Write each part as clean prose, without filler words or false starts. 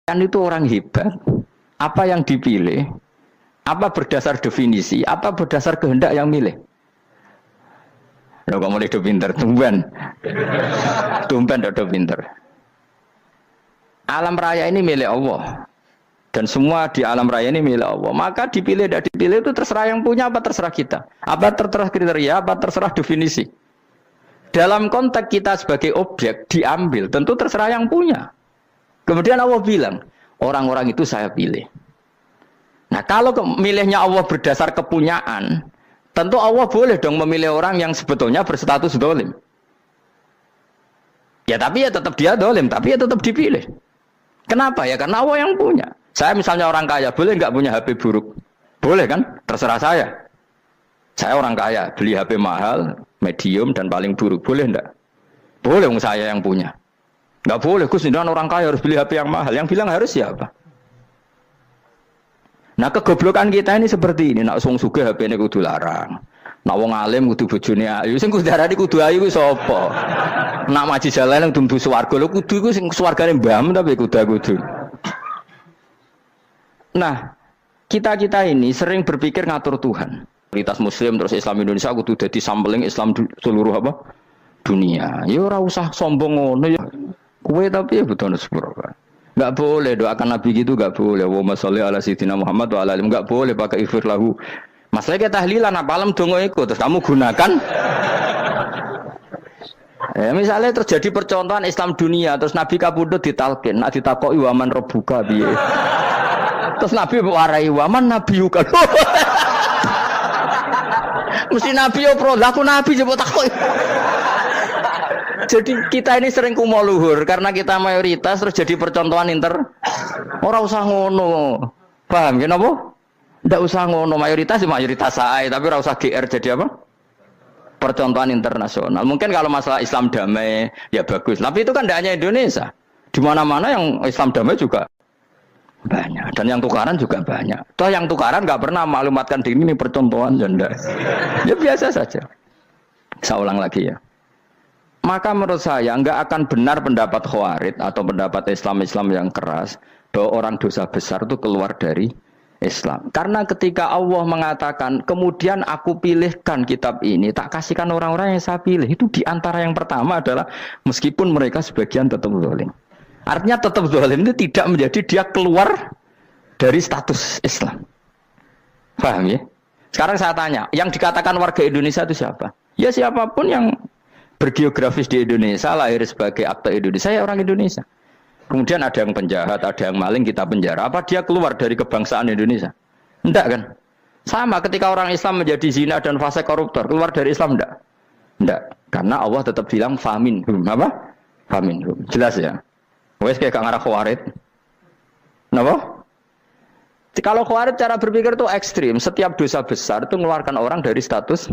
Kan itu orang hebat. Apa yang dipilih? Apa berdasar definisi? Apa berdasar kehendak yang milih? Lo kamu udah pinter, tumben udah pinter. Alam raya ini milik Allah, dan semua di alam raya ini milik Allah. Maka dipilih tidak dipilih itu terserah yang punya, apa terserah kita, apa terserah kriteria, apa terserah definisi. Dalam konteks kita sebagai objek diambil, tentu terserah yang punya. Kemudian Allah bilang, orang-orang itu saya pilih. Nah kalau milihnya Allah berdasar kepunyaan, tentu Allah boleh dong memilih orang yang sebetulnya berstatus dolim. Ya tapi ya tetap dia dolim, tapi ya tetap dipilih. Kenapa ya? Karena Allah yang punya. Saya misalnya orang kaya, boleh nggak punya HP buruk? Boleh kan? Terserah saya. Saya orang kaya, beli HP mahal, medium dan paling buruk. Boleh enggak? Boleh, saya yang punya. Nggak boleh, Gus, orang kaya harus beli HP yang mahal. Yang bilang harus siapa? Nah kegoblokan kita ini seperti ini. Nak wong sugih HP ini kudu larang. Nak wong alim kudu bojone ayu. Sing kudu darani kudu ayu ku sapa? Nak maji jalan yang dumdu swarga lho kudu iku sing swargane mbam tapi kudu. Nah, kita ini sering berpikir ngatur Tuhan. Komunitas Muslim terus Islam Indonesia kudu dadi sampling Islam seluruh apa? Dunia. Ya ora usah sombong ngono ya. Kowe tapi ya betul sepuro. Enggak boleh doakan Nabi gitu, enggak boleh. Allahumma sholli ala sayyidina Muhammad wa ala alihi. Enggak boleh pakai ighfir lahu. Masalah kita tahlilan apa alam donga iku terus kamu gunakan. Misalnya terjadi percontohan Islam dunia terus Nabi kapundhut ditalkin, nak ditakoki waman rabbuka piye. Terus Nabi warai waman nabiyuka. Mesti Nabi yo pro, lah aku Nabi coba takoki. Jadi kita ini sering kumo luhur karena kita mayoritas terus jadi percontohan ora usah ngono. Paham ya napa? Ndak usah ngono, mayoritas saya, tapi ora usah GR jadi apa? Percontohan internasional. Mungkin kalau masalah Islam damai ya bagus, tapi itu kan tidak hanya Indonesia. Di mana-mana yang Islam damai juga banyak dan yang tukaran juga banyak. Toh yang tukaran nggak pernah maklumatkan diri ini percontohan janda. Ya biasa saja. Saya ulang lagi ya. Maka menurut saya nggak akan benar pendapat Khawarij atau pendapat Islam yang keras bahwa orang dosa besar itu keluar dari Islam. Karena ketika Allah mengatakan, kemudian aku pilihkan kitab ini, tak kasihkan orang-orang yang saya pilih. Itu diantara yang pertama adalah meskipun mereka sebagian tetap zalim. Artinya tetap zalim itu tidak menjadi dia keluar dari status Islam. Paham ya? Sekarang saya tanya, yang dikatakan warga Indonesia itu siapa? Ya siapapun yang bergeografis di Indonesia, lahir sebagai akte Indonesia, ya orang Indonesia. Kemudian ada yang penjahat, ada yang maling, kita penjara. Apa dia keluar dari kebangsaan Indonesia? Enggak kan? Sama ketika orang Islam menjadi zina dan fasik koruptor, keluar dari Islam enggak? Enggak. Karena Allah tetap bilang faminhum. Apa? Faminhum. Jelas ya? Wes kayak ngarah Khawarij. Kenapa? Kalau Khawarij cara berpikir itu ekstrim. Setiap dosa besar itu mengeluarkan orang dari status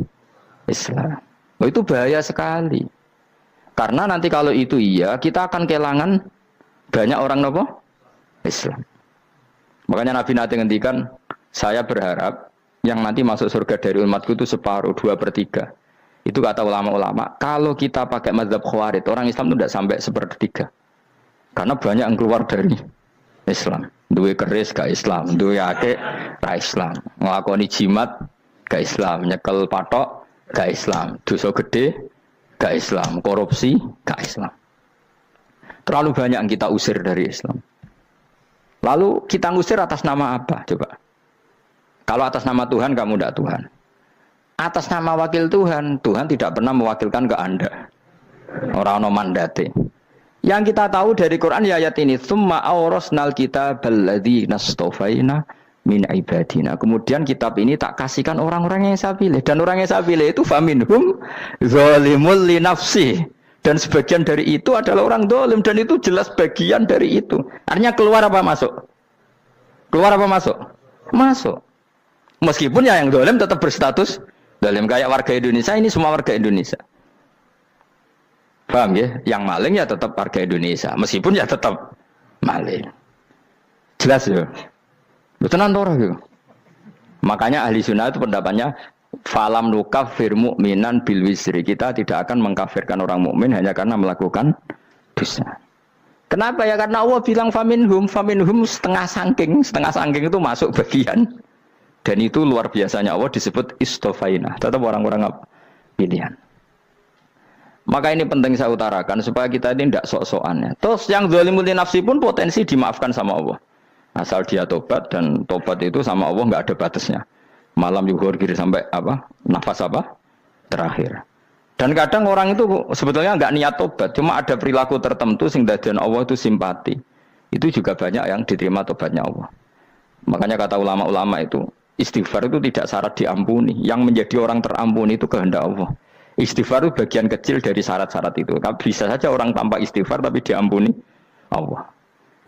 Islam. Oh, itu bahaya sekali. Karena nanti kalau itu iya, kita akan kehilangan banyak orang nopo Islam. Makanya Nabi nanti ngendikan, saya berharap yang nanti masuk surga dari umatku itu separuh, 2/3. Itu kata ulama-ulama. Kalau kita pakai mazhab Khawarij, orang Islam itu tidak sampai 1/3. Karena banyak yang keluar dari Islam. Duwe keris ke Islam, duwe akeh ke Islam, nglakoni jimat ke Islam, nyekel patok ke Islam, dosa gede ke Islam, korupsi ke Islam. Terlalu banyak yang kita usir dari Islam. Lalu kita ngusir atas nama apa? Coba. Kalau atas nama Tuhan, kamu tidak Tuhan. Atas nama wakil Tuhan, Tuhan tidak pernah mewakilkan ke Anda. Orang-orang mandate. Yang kita tahu dari Quran ya ayat ini, tsumma awrasnal kitabal ladzina astafaina min ibadina. Kemudian kitab ini tak kasihkan orang-orang yang saya pilih. Dan orang yang saya pilih itu faminhum zalimul li nafsi. Dan sebagian dari itu adalah orang zalim. Dan itu jelas bagian dari itu. Artinya keluar apa masuk? Keluar apa masuk? Masuk. Meskipun ya yang zalim tetap berstatus zalim. Kayak warga Indonesia, ini semua warga Indonesia. Paham ya? Yang maling ya tetap warga Indonesia. Meskipun ya tetap maling. Jelas ya? Betul gitu. Makanya ahli sunnah itu pendapatnya falam nukafir mu'minan bil wisri. Kita tidak akan mengkafirkan orang mukmin hanya karena melakukan dosa. Kenapa ya? Karena Allah bilang faminhum setengah sangking itu masuk bagian. Dan itu luar biasanya Allah disebut istofaina. Tetap orang-orang pilihan. Maka ini penting saya utarakan supaya kita ini tidak sok-sokan ya. Terus yang zalimul nafsi pun potensi dimaafkan sama Allah. Asal dia tobat, dan tobat itu sama Allah nggak ada batasnya. Malam yuhur kiri sampai apa? Nafas apa? Terakhir. Dan kadang orang itu sebetulnya nggak niat tobat, cuma ada perilaku tertentu sehingga dan Allah itu simpati. Itu juga banyak yang diterima tobatnya Allah. Makanya kata ulama-ulama itu, istighfar itu tidak syarat diampuni. Yang menjadi orang terampuni itu kehendak Allah. Istighfar itu bagian kecil dari syarat-syarat itu. Bisa saja orang tanpa istighfar tapi diampuni Allah.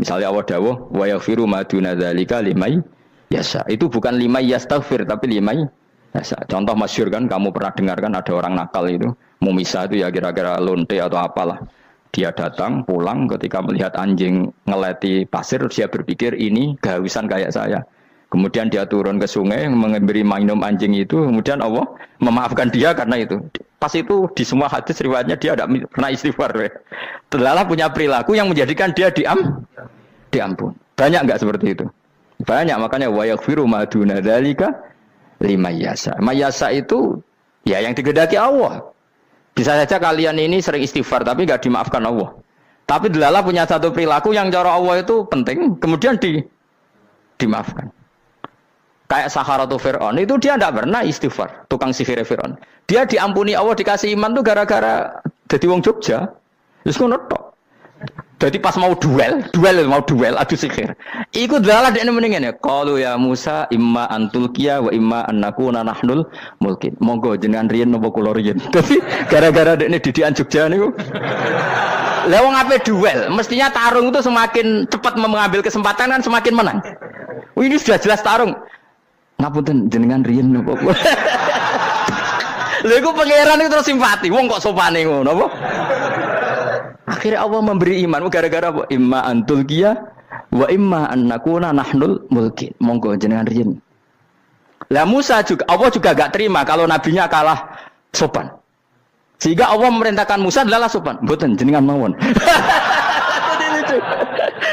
Misalnya Allah dawuh, wa yaghfiru ma duna dzalika limay yasha. Itu bukan limay yastaghfir tapi limay yasha. Contoh masyhur kan, kamu pernah dengar kan ada orang nakal itu, mumisa itu ya kira-kira lonte atau apalah. Dia datang pulang ketika melihat anjing ngeleti pasir, dia berpikir ini kehausan kayak saya. Kemudian dia turun ke sungai memberi minum anjing itu, kemudian Allah memaafkan dia karena itu. Pas itu di semua hadis riwayatnya dia tidak pernah istighfar. Terlalu punya perilaku yang menjadikan dia diampun. Banyak enggak seperti itu? Banyak, makanya wa yaghfiru ma duna dzalika liman yasha. Mayasa itu ya yang digedaki Allah. Bisa saja kalian ini sering istighfar tapi enggak dimaafkan Allah. Tapi delala punya satu perilaku yang cara Allah itu penting, kemudian dimaafkan. Kayak Saharatu Fir'aun, itu dia tidak pernah istighfar, tukang sihir Fir'aun. Dia diampuni Allah, dikasih iman tuh gara-gara jadi wong Jogja. Terus ngono tok. Jadi pas mau duel adu sihir. Iku dalah dekne mendingan ya. Qalu ya Musa imma antulqiya wa imma annakuna nahnul mulkin. Monggo jenengan riyen napa kula riyen. Dadi gara-gara dekne didikan Jogja niku. Lah wong ape duel, mestinya tarung itu semakin cepat mengambil kesempatan kan semakin menang. Ini sudah jelas tarung. Ngapunten jenengan riyen napa. Lha iku pangeran itu terus simpati. Wong kok sopane ngono apa? Akhirnya Allah memberi iman gara-gara apa? Imma antulqiya wa imma annakuna nahnul mulkin. Monggo jenengan riyen. Lah Musa juga Allah juga enggak terima kalau nabinya kalah sopan. Sehingga Allah memerintahkan Musa adalah sopan. Mboten jenengan mawon.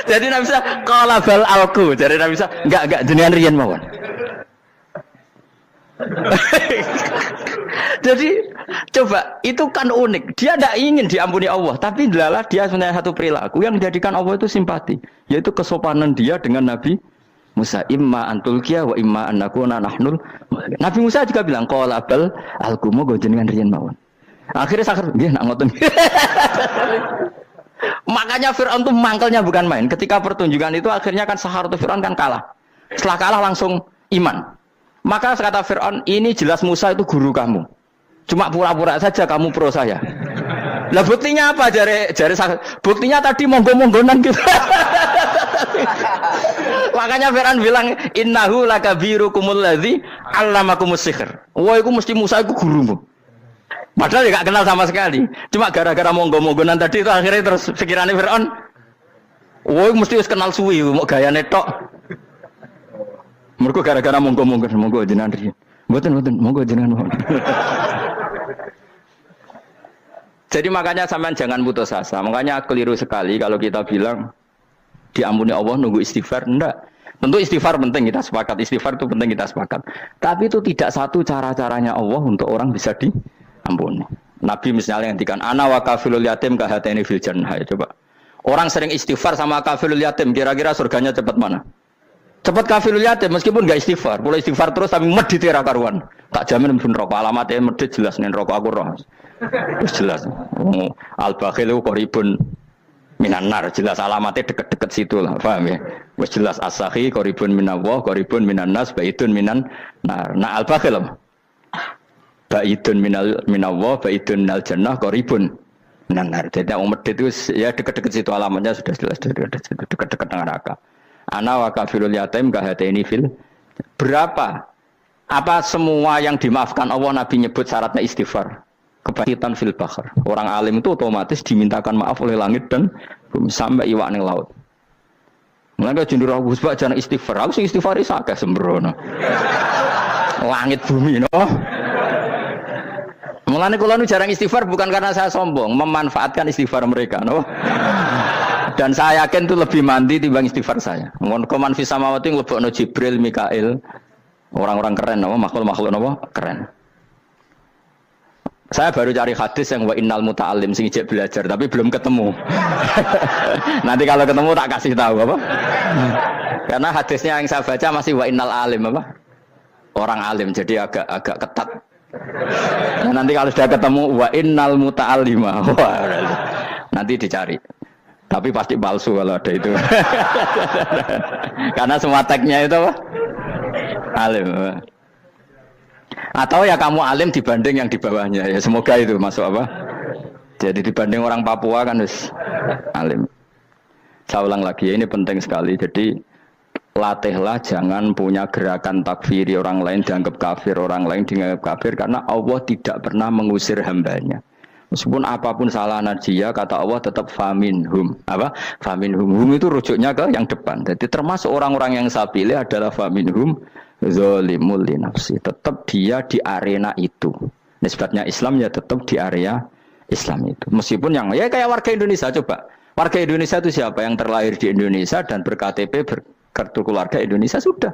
Jadi Nabi Musa qala bal alqu. Jadi Nabi Musa enggak jenengan riyen mawon. Jadi coba itu kan unik. Dia tidak ingin diampuni Allah, tapi adalah dia sebenarnya satu perilaku yang menjadikan Allah itu simpati, yaitu kesopanan dia dengan Nabi Musa. Imma antulqiya wa imma annakuna nahnul. Nabi Musa juga bilang qala bal alqumu go jenengan riyen mawon. Akhirnya sakar nggih nak ngoten. Makanya Firaun itu mangkelnya bukan main. Ketika pertunjukan itu akhirnya kan Saharatu Firaun kan kalah. Setelah kalah langsung iman. Maka kata Fir'aun, ini jelas Musa itu guru kamu. Cuma pura-pura saja kamu pro saya. Lah buktinya apa? Jare buktinya tadi monggo-monggonan gitu. Makanya Fir'aun bilang, innahu lakabirukumul ladzi 'allamakumus sihr. Wah, itu mesti Musa itu gurumu. Padahal dia enggak kenal sama sekali. Cuma gara-gara monggo-monggonan tadi itu akhirnya terus pikirannya Fir'aun, wah, mesti wis kenal suwi, mau gayane tok. Mergo gara-gara monggo jenengan riyen. Mboten monggo jenengan mawon. Jadi makanya sampean jangan putus asa. Makanya keliru sekali kalau kita bilang diampuni Allah nunggu istighfar. Enggak. Tentu istighfar penting, kita sepakat. Istighfar itu penting, kita sepakat. Tapi itu tidak satu cara-caranya Allah untuk orang bisa diampuni. Nabi misalnya ngendikan ana wa kafilul yatim ka hatani fil jannah. Coba. Orang sering istighfar sama kafilul yatim, kira-kira surganya cepat mana? Cepat kafirul yatim meskipun enggak istighfar, boleh istighfar terus tapi medit ra karuan. Tak jamin mlebu neraka, alamatnya medit jelas ning neraka aku roh. Wis jelas. Al bakhilu qaribun minan nar, jelas alamatnya deket-deket situ lah, paham ya? Wis jelas as-sakhi qaribun minallah, qaribun minan nas, baitun minan nar. Nah al bakhil baitun minallah, baitun minal jannah, qaribun minan nar. Jadi wong medit itu ya deket-deket situ alamatnya sudah jelas deket-deket neraka. Ana wa kafirul yatim kahataini fil. Berapa? Apa semua yang dimaafkan Allah Nabi nyebut syaratnya istighfar? Kebahitan fil bahr. Orang alim itu otomatis dimintakan maaf oleh langit dan bumi sampai iwak ning laut. Mulane jendur aku sebab jangan istighfar. Aku sing istighfar is akeh sembrono. Langit bumi no. Mulane kula nu jarang istighfar bukan karena saya sombong, memanfaatkan istighfar mereka no. Dan saya yakin itu lebih mandi timbang istighfar saya. Koman fi samawati nglebokno Jibril, Mikail. Orang-orang keren apa makhluk-makhluk apa keren. Saya baru cari hadis yang wa innal muta'allim sing ijek belajar tapi belum ketemu. Nanti kalau ketemu tak kasih tahu apa? Karena hadisnya yang saya baca masih wa innal alim apa? Orang alim jadi agak ketat. Nah, nanti kalau sudah ketemu wa innal muta'allima. Wah, nanti dicari. Tapi pasti palsu kalau ada itu. Karena semua tagnya itu apa? Alim. Atau ya kamu alim dibanding yang di bawahnya. Ya semoga itu masuk apa? Jadi dibanding orang Papua kan harus alim. Saya ulang lagi ya, ini penting sekali. Jadi latihlah jangan punya gerakan takfiri orang lain dianggap kafir, orang lain dianggap kafir karena Allah tidak pernah mengusir hambanya. Meskipun apapun salah dia, kata Allah tetap faminhum. Apa? Faminhum. Hum itu rujuknya ke yang depan. Jadi termasuk orang-orang yang saya pilih adalah faminhum zalimul li nafsi. Tetap dia di arena itu. Nisbatnya Islam ya tetap di area Islam itu. Meskipun yang ya kayak warga Indonesia coba. Warga Indonesia itu siapa? Yang terlahir di Indonesia dan berKTP berkartu keluarga Indonesia sudah.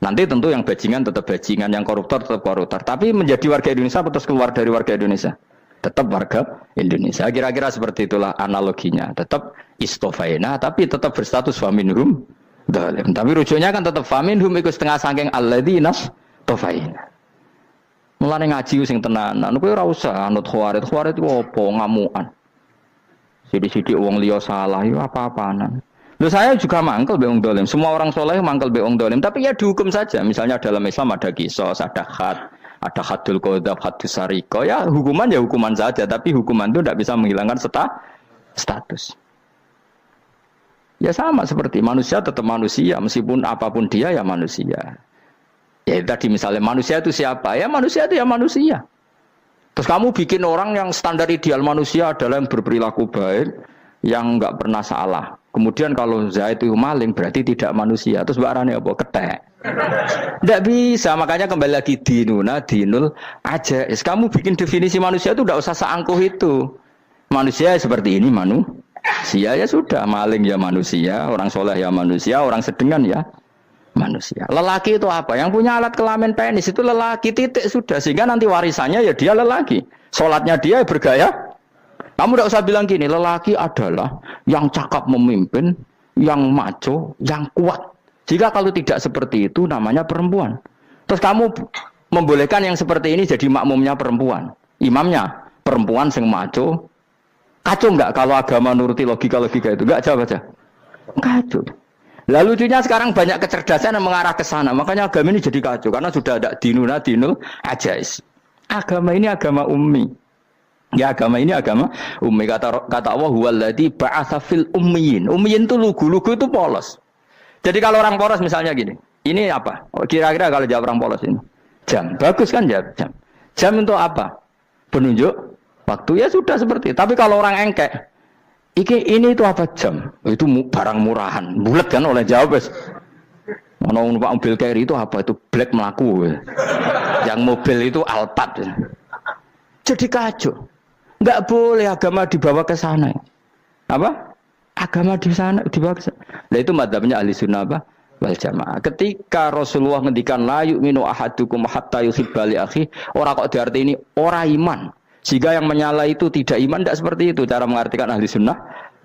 Nanti tentu yang bajingan tetap bajingan, yang koruptor tetap koruptor. Tapi menjadi warga Indonesia terus keluar dari warga Indonesia. Tetap warga Indonesia. Kira-kira seperti itulah analoginya. Tetap istofaina, tapi tetap berstatus faminhum dalim. Tapi rujuknya kan tetap faminhum ikut setengah sangking alladzina tofaina. Mulane ngaji sing tenanan. Kowe ora usah anut khawarit. Khawarit itu apa? Ngamukan. Sidik-sidik wong liya salah itu apa-apaanan. Loh saya juga mangkel be wong dolim. Semua orang soleh mangkel be wong dolim. Tapi ya dihukum saja. Misalnya dalam Islam ada kisos, ada had. Ada hadul qadzaf, hadus sariko, ya hukuman saja, tapi hukuman itu tidak bisa menghilangkan status. Ya sama seperti manusia tetap manusia, meskipun apapun dia ya manusia. Ya tadi misalnya manusia itu siapa? Ya manusia itu ya manusia. Terus kamu bikin orang yang standar ideal manusia adalah yang berperilaku baik, yang nggak pernah salah. Kemudian kalau Zaid itu maling berarti tidak manusia. Terus barangnya apa? Ketek. Tidak bisa, makanya kembali lagi dinul aja. Kamu bikin definisi manusia itu tidak usah seangkuh itu. Manusia seperti ini manusia ya sudah, maling ya manusia, orang soleh ya manusia, orang sedengan ya manusia. Lelaki itu apa? Yang punya alat kelamin penis itu lelaki titik sudah. Sehingga nanti warisannya ya dia lelaki. Sholatnya dia bergaya. Kamu tidak usah bilang gini, lelaki adalah yang cakap memimpin, yang maco, yang kuat. Jika kalau tidak seperti itu namanya perempuan. Terus kamu membolehkan yang seperti ini jadi makmumnya perempuan. Imamnya perempuan sing maco. Kacau enggak kalau agama nuruti logika-logika itu? Enggak jawab aja. Kacau. Lalu lucunya sekarang banyak kecerdasan yang mengarah ke sana. Makanya agama ini jadi kacau. Karena sudah ada dinul ajais. Agama ini agama ummi. Ya agama ini agama ummi. Kata Allah huwallazi ba'atsa fil ummiyin. Ummiyin itu lugu itu polos. Jadi kalau orang polos misalnya gini, ini apa? Kira-kira kalau jawab orang polos ini, jam. Bagus kan jawab jam. Jam untuk apa? Penunjuk waktu ya sudah seperti. Tapi kalau orang engkek, ini itu apa jam? Itu barang murahan. Bulat kan oleh jawab. Mau numpak mobil carry itu apa? Itu black melaku. Yang mobil itu Alphard. Jadi kacau. Enggak boleh agama dibawa ke sana. Apa? Agama di sana dibawa ke sana. Nah itu madzhabnya ahli sunnah apa? Wal jamaah. Ketika Rasulullah ngendikan la yu'minu ahadukum hatta yuhibba li akhi, ora kok diarti ini ora iman. Jika yang menyala itu tidak iman, tidak seperti itu cara mengartikan ahli sunnah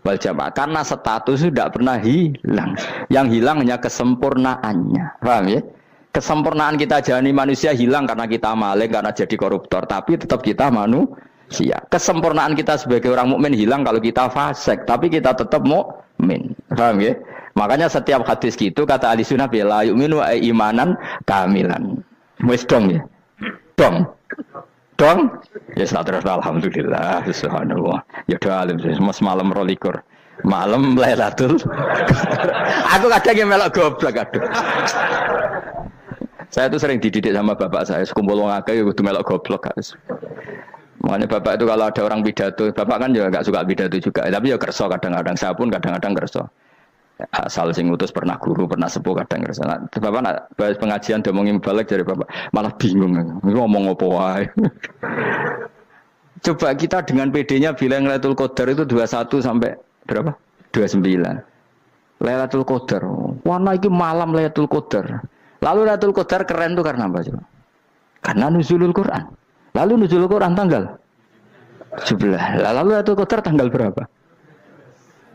wal jamaah. Karena status itu tidak pernah hilang. Yang hilang hanya kesempurnaannya. Paham ya? Kesempurnaan kita jalani manusia hilang karena kita maling, karena jadi koruptor. Tapi tetap kita manusia. Kesempurnaan kita sebagai orang mukmin hilang kalau kita fasik. Tapi kita tetap mukmin. Paham ya? Makanya setiap hadis gitu kata ahli sunnah la yu'minu imanan kamilan. Wis dong ya? Dong. Ya terus alhamdulillah. Subhanallah. Ya doa alim semalam rolikur. Malam Lailatul. Aku kadang yang melok goblok aduh. Saya tuh sering dididik sama bapak saya, sekumpul wong akeh ya kudu melok goblok guys. Makanya bapak itu kalau ada orang pidato, bapak kan juga enggak suka pidato juga, tapi ya kerso kadang-kadang, saya pun kadang-kadang kerso. Asal sing ngutus pernah guru, pernah sepuh kadang kerso. Nah, bapak nak bahas pengajian ngomongin balik dari bapak, malah bingung ngomong apa wae. Coba kita dengan PD-nya bilang Lailatul Qadar itu 21 sampai berapa? 29. Lailatul Qadar. Warna iki malam Lailatul Qadar. Lalu Lailatul Qadar keren tuh karena apa coba? Karena nuzulul Quran. Lalu nuzulul Quran tanggal 17. Lalu Lailatul Qadar tanggal berapa?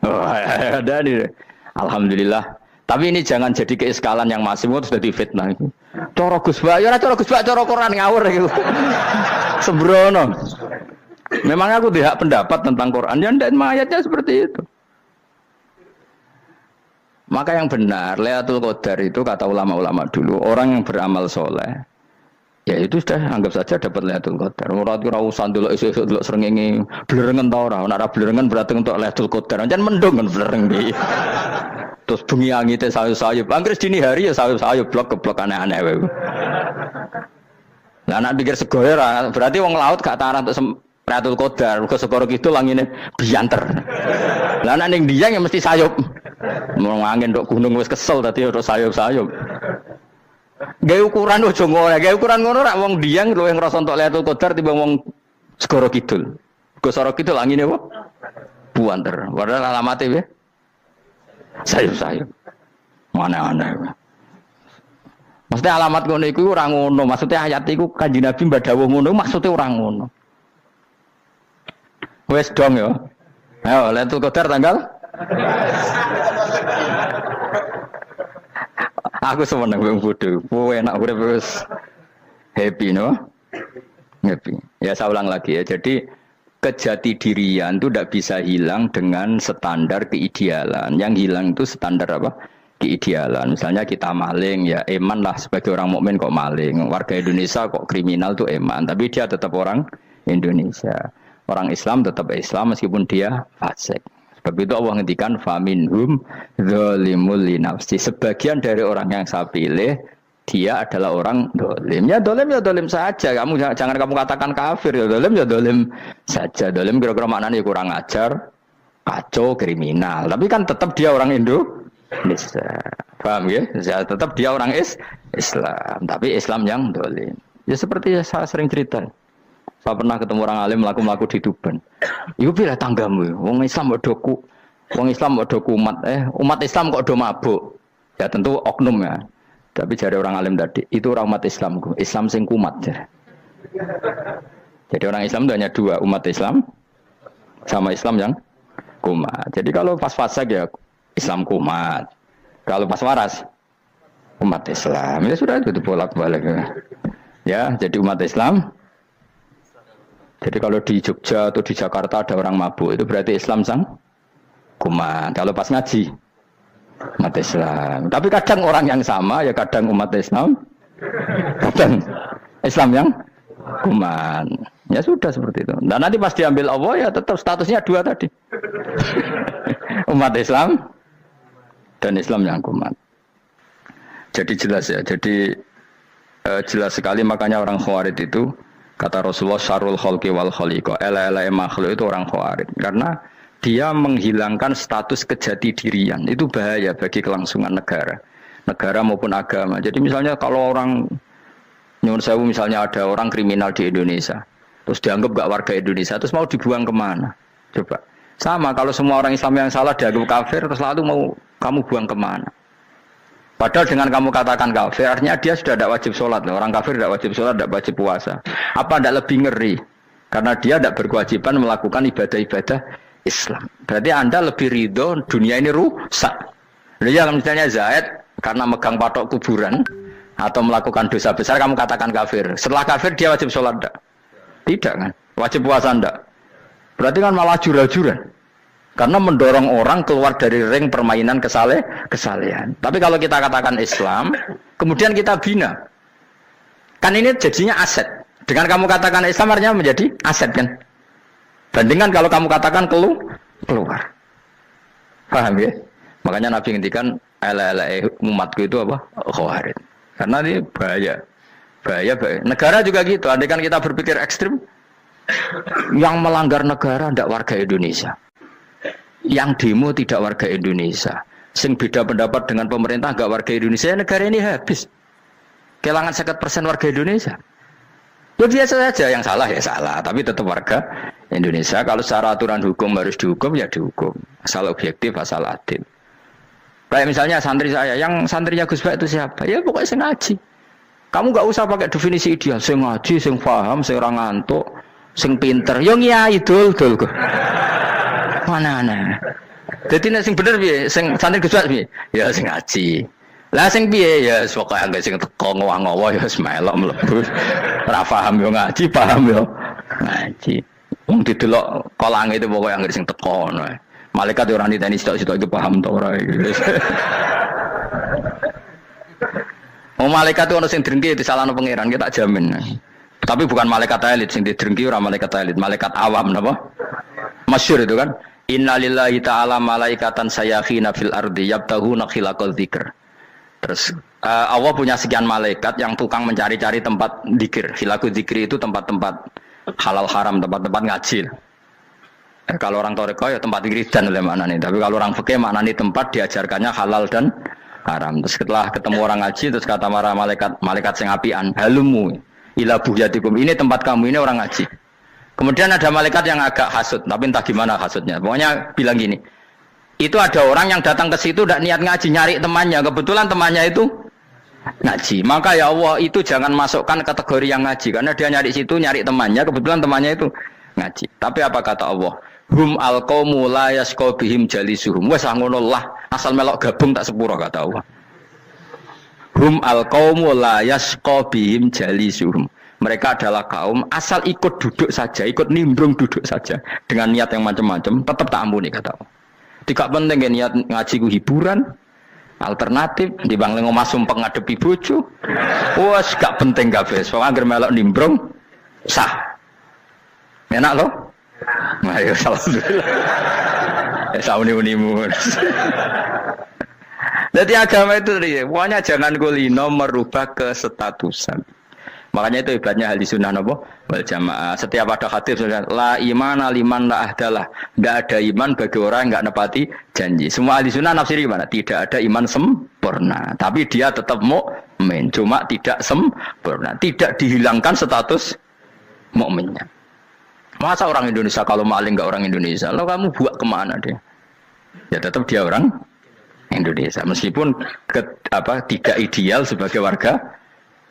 Oh, ada nih. Alhamdulillah. Tapi ini jangan jadi keiskalan yang masih itu sudah difitnah. Coro Gus Bak, ya coro Gus Bak, coro Quran ngawur gitu. Sembrono. Memang aku tidak pendapat tentang Quran, ya dan ayatnya seperti itu. Maka yang benar, Lailatul Qadar itu kata ulama-ulama dulu, orang yang beramal soleh, ya itu sudah anggap saja dapat Lailatul Qadar. Ora usah ndelok esuk-esuk ndelok srengenge blerengen ta ora. Nek ora blerengen berarti untuk Lailatul Qadar. Jan mendung kan blereng iki. Terus bengi angite sayup-sayup. Anggere dini hari ya sayup-sayup blok-blok aneh-aneh wae. Lah nek pikir segoyo ora, berarti wong laut gak tarah untuk Lailatul Qadar. Mergo segoro kidul langine bianter. Lah nek ning Dieng ya mesti sayup. Mau angin tok gunung wis kesel dadi ora sayup-sayup. Gawe ukuran ojo ngono, gawe ukuran ngono rak wong Dieng luwih ngrasa entuk Lailatul Qadar timbang wong segoro kidul. Go segoro kidul angine apa? Buanter. Padahal alamate piye? Sayup-sayup. Mana-mana. Maksudnya alamat ngono iku ora ngono, maksudnya ayat iku Kanjeng Nabi mbadhawuh ngono, maksudnya ora ngono. Wes dong ya. Ayo Lailatul Qadar tanggal aku seneng wong bodoh. Enak urip wis happy no. Happy. Ya saya ulang lagi ya. Jadi kejati dirian itu tidak bisa hilang dengan standar keidealan. Yang hilang itu standar apa? Keidealan. Misalnya kita maling, ya eman lah sebagai orang mukmin kok maling. Warga Indonesia kok kriminal tuh eman, tapi dia tetap orang Indonesia. Orang Islam tetap Islam meskipun dia fasik. Sebab itu Allah ngendikan faminhum zalimul linafsi. Sebagian dari orang yang saya pilih dia adalah orang dolim. Ya dolim saja. Kamu jangan kamu katakan kafir. Ya dolim saja. Dolim kira-kira maknanya kurang ajar, kacau, kriminal. Tapi kan tetap dia orang Indonesia. Paham ya? Tetap dia orang Islam. Tapi Islam yang dolim. Ya seperti saya sering cerita. Saya pernah ketemu orang alim melaku-melaku di Tuban. Iku pilih tanggamu. Wong Islam kok doku. Wong Islam kok doku umat. Umat Islam kok do mabuk. Ya tentu oknum ya. Tapi jari orang alim tadi, itu orang umat Islam. Islam sing kumat. Jadi orang Islam itu hanya dua, umat Islam sama Islam yang kumat. Jadi kalau pas fasik ya Islam kumat. Kalau pas waras umat Islam. Ya sudah itu bolak-balik. Ya, jadi umat Islam. Jadi kalau di Jogja atau di Jakarta ada orang mabuk, itu berarti Islam sang kumat. Kalau pas ngaji umat Islam. Tapi kadang orang yang sama ya kadang umat Islam, kadang Islam yang kuman. Ya sudah seperti itu. Dan nanti pas diambil Allah ya tetap statusnya dua tadi. Umat Islam dan Islam yang kuman. Jadi jelas ya. Jadi jelas sekali makanya orang Khawarij itu kata Rasulullah syarrul khalqi wal khaliqa. Ela-ela makhluk itu orang Khawarij karena dia menghilangkan status kejati dirian. Itu bahaya bagi kelangsungan negara maupun agama. Jadi misalnya kalau orang nyuwun sewu misalnya ada orang kriminal di Indonesia, terus dianggap gak warga Indonesia, terus mau dibuang kemana? Coba. Sama kalau semua orang Islam yang salah dianggap kafir, terus lalu mau kamu buang kemana? Padahal dengan kamu katakan kafir, artinya dia sudah tidak wajib sholat. Orang kafir tidak wajib sholat, tidak wajib puasa. Apa tidak lebih ngeri? Karena dia tidak berkewajiban melakukan ibadah-ibadah Islam. Berarti Anda lebih ridho dunia ini rusak. Ya misalnya Zaid karena megang patok kuburan atau melakukan dosa besar kamu katakan kafir. Setelah kafir dia wajib sholat enggak? Tidak kan? Wajib puasa enggak? Berarti kan malah jura-jura. Karena mendorong orang keluar dari ring permainan kesalehan. Tapi kalau kita katakan Islam, kemudian kita bina. Kan ini jadinya aset. Dengan kamu katakan Islam artinya menjadi aset kan? Bandingkan kalau kamu katakan keluar. Paham ya? Makanya Nabi ngendikan ala-ala umatku itu apa? Khawarij. Karena ini bahaya. Bahaya. Negara juga gitu. Andai kan kita berpikir ekstrim, yang melanggar negara tidak warga Indonesia. Yang demo tidak warga Indonesia. Sing beda pendapat dengan pemerintah enggak warga Indonesia, negara ini habis. Kehilangan 50% warga Indonesia. Ya biasa saja, yang salah ya salah, tapi tetap warga Indonesia. Kalau secara aturan hukum harus dihukum ya dihukum, asal objektif, asal adil. Kayak misalnya santri saya, yang santrinya Gus Bak itu siapa? Ya pokoknya sing ngaji. Kamu nggak usah pakai definisi ideal, sing ngaji, sing paham, sing ora ngantuk, sing pinter. Yo ngiyai dul kok. Mana. Jadi nek sing bener piye? Sing santri Gus Bak piye? Ya sing ngaji. Lah sing piye ya pokoke anggere sing teko ngowah-ngowah ya wis melok mlebu. Ora paham yo ngaji, paham yo ngaji. Wong didelok kolange itu pokoke anggere sing teko ngono. Malaikat ora niteni sitok-sitok iki paham ta ora iki. Oh malaikat itu ono sing drengki disalahno pangeran kita jamin. Tapi bukan malaikat elit sing didrengki ora malaikat elit, malaikat awam napa? Masyhur itu kan. Innalillahi ta'ala malaikatan sayakhina fil ardi yabtahuna khilaqal dzikr. Terus Allah punya sekian malaikat yang tukang mencari-cari tempat dzikir. Khilaqul dzikri itu tempat-tempat halal haram, tempat-tempat ngaji. Kalau orang toreko ya tempat wiridan oleh makna nih. Tapi kalau orang fikih makna nih tempat diajarkannya halal dan haram. Terus setelah ketemu orang ngaji terus kata para malaikat sing apian, halumu ila buhyatikum. Ini tempat kamu, ini orang ngaji. Kemudian ada malaikat yang agak hasud, tapi entah gimana hasudnya. Pokoknya bilang gini, itu ada orang yang datang ke situ tidak niat ngaji, nyari temannya. Kebetulan temannya itu ngaji. Maka ya Allah itu jangan masukkan kategori yang ngaji, karena dia nyari situ, nyari temannya. Kebetulan temannya itu ngaji. Tapi apa kata Allah? Hum alqaumu la yasqa bihim jalisuhum. Wes ngono lah, asal melok gabung tak sepuro kata Allah. Hum alqaumu la yasqa bihim jalisuhum. Mereka adalah kaum asal ikut duduk saja, ikut nimbrung duduk saja dengan niat yang macam-macam, tetap tak ampuni kata Allah. Tidak penting ya niat ngaji ku hiburan, alternatif di bang lengo masum pengadepi bojo. Wes gak penting kabeh. Soale anggere melok nimbrung sah. Enak loh? Nah, ya alhamdulillah. Ya sauni-unimu. Jadi agama itu pokoknya jangan kulino merubah kesestatusan. Makanya itu hebatnya ahli sunnah napa wal jamaah. Setiap ada hadis la iman liman la ahdalah. Tidak ada iman bagi orang yang enggak nepati janji. Semua ahli sunnah nafsiri gimana? Tidak ada iman sempurna, tapi dia tetap mukmin, cuma tidak sempurna. Tidak dihilangkan status mukminnya. Masa orang Indonesia kalau maling enggak orang Indonesia? Lo kamu buat kemana dia? Ya tetap dia orang Indonesia meskipun tidak ideal sebagai warga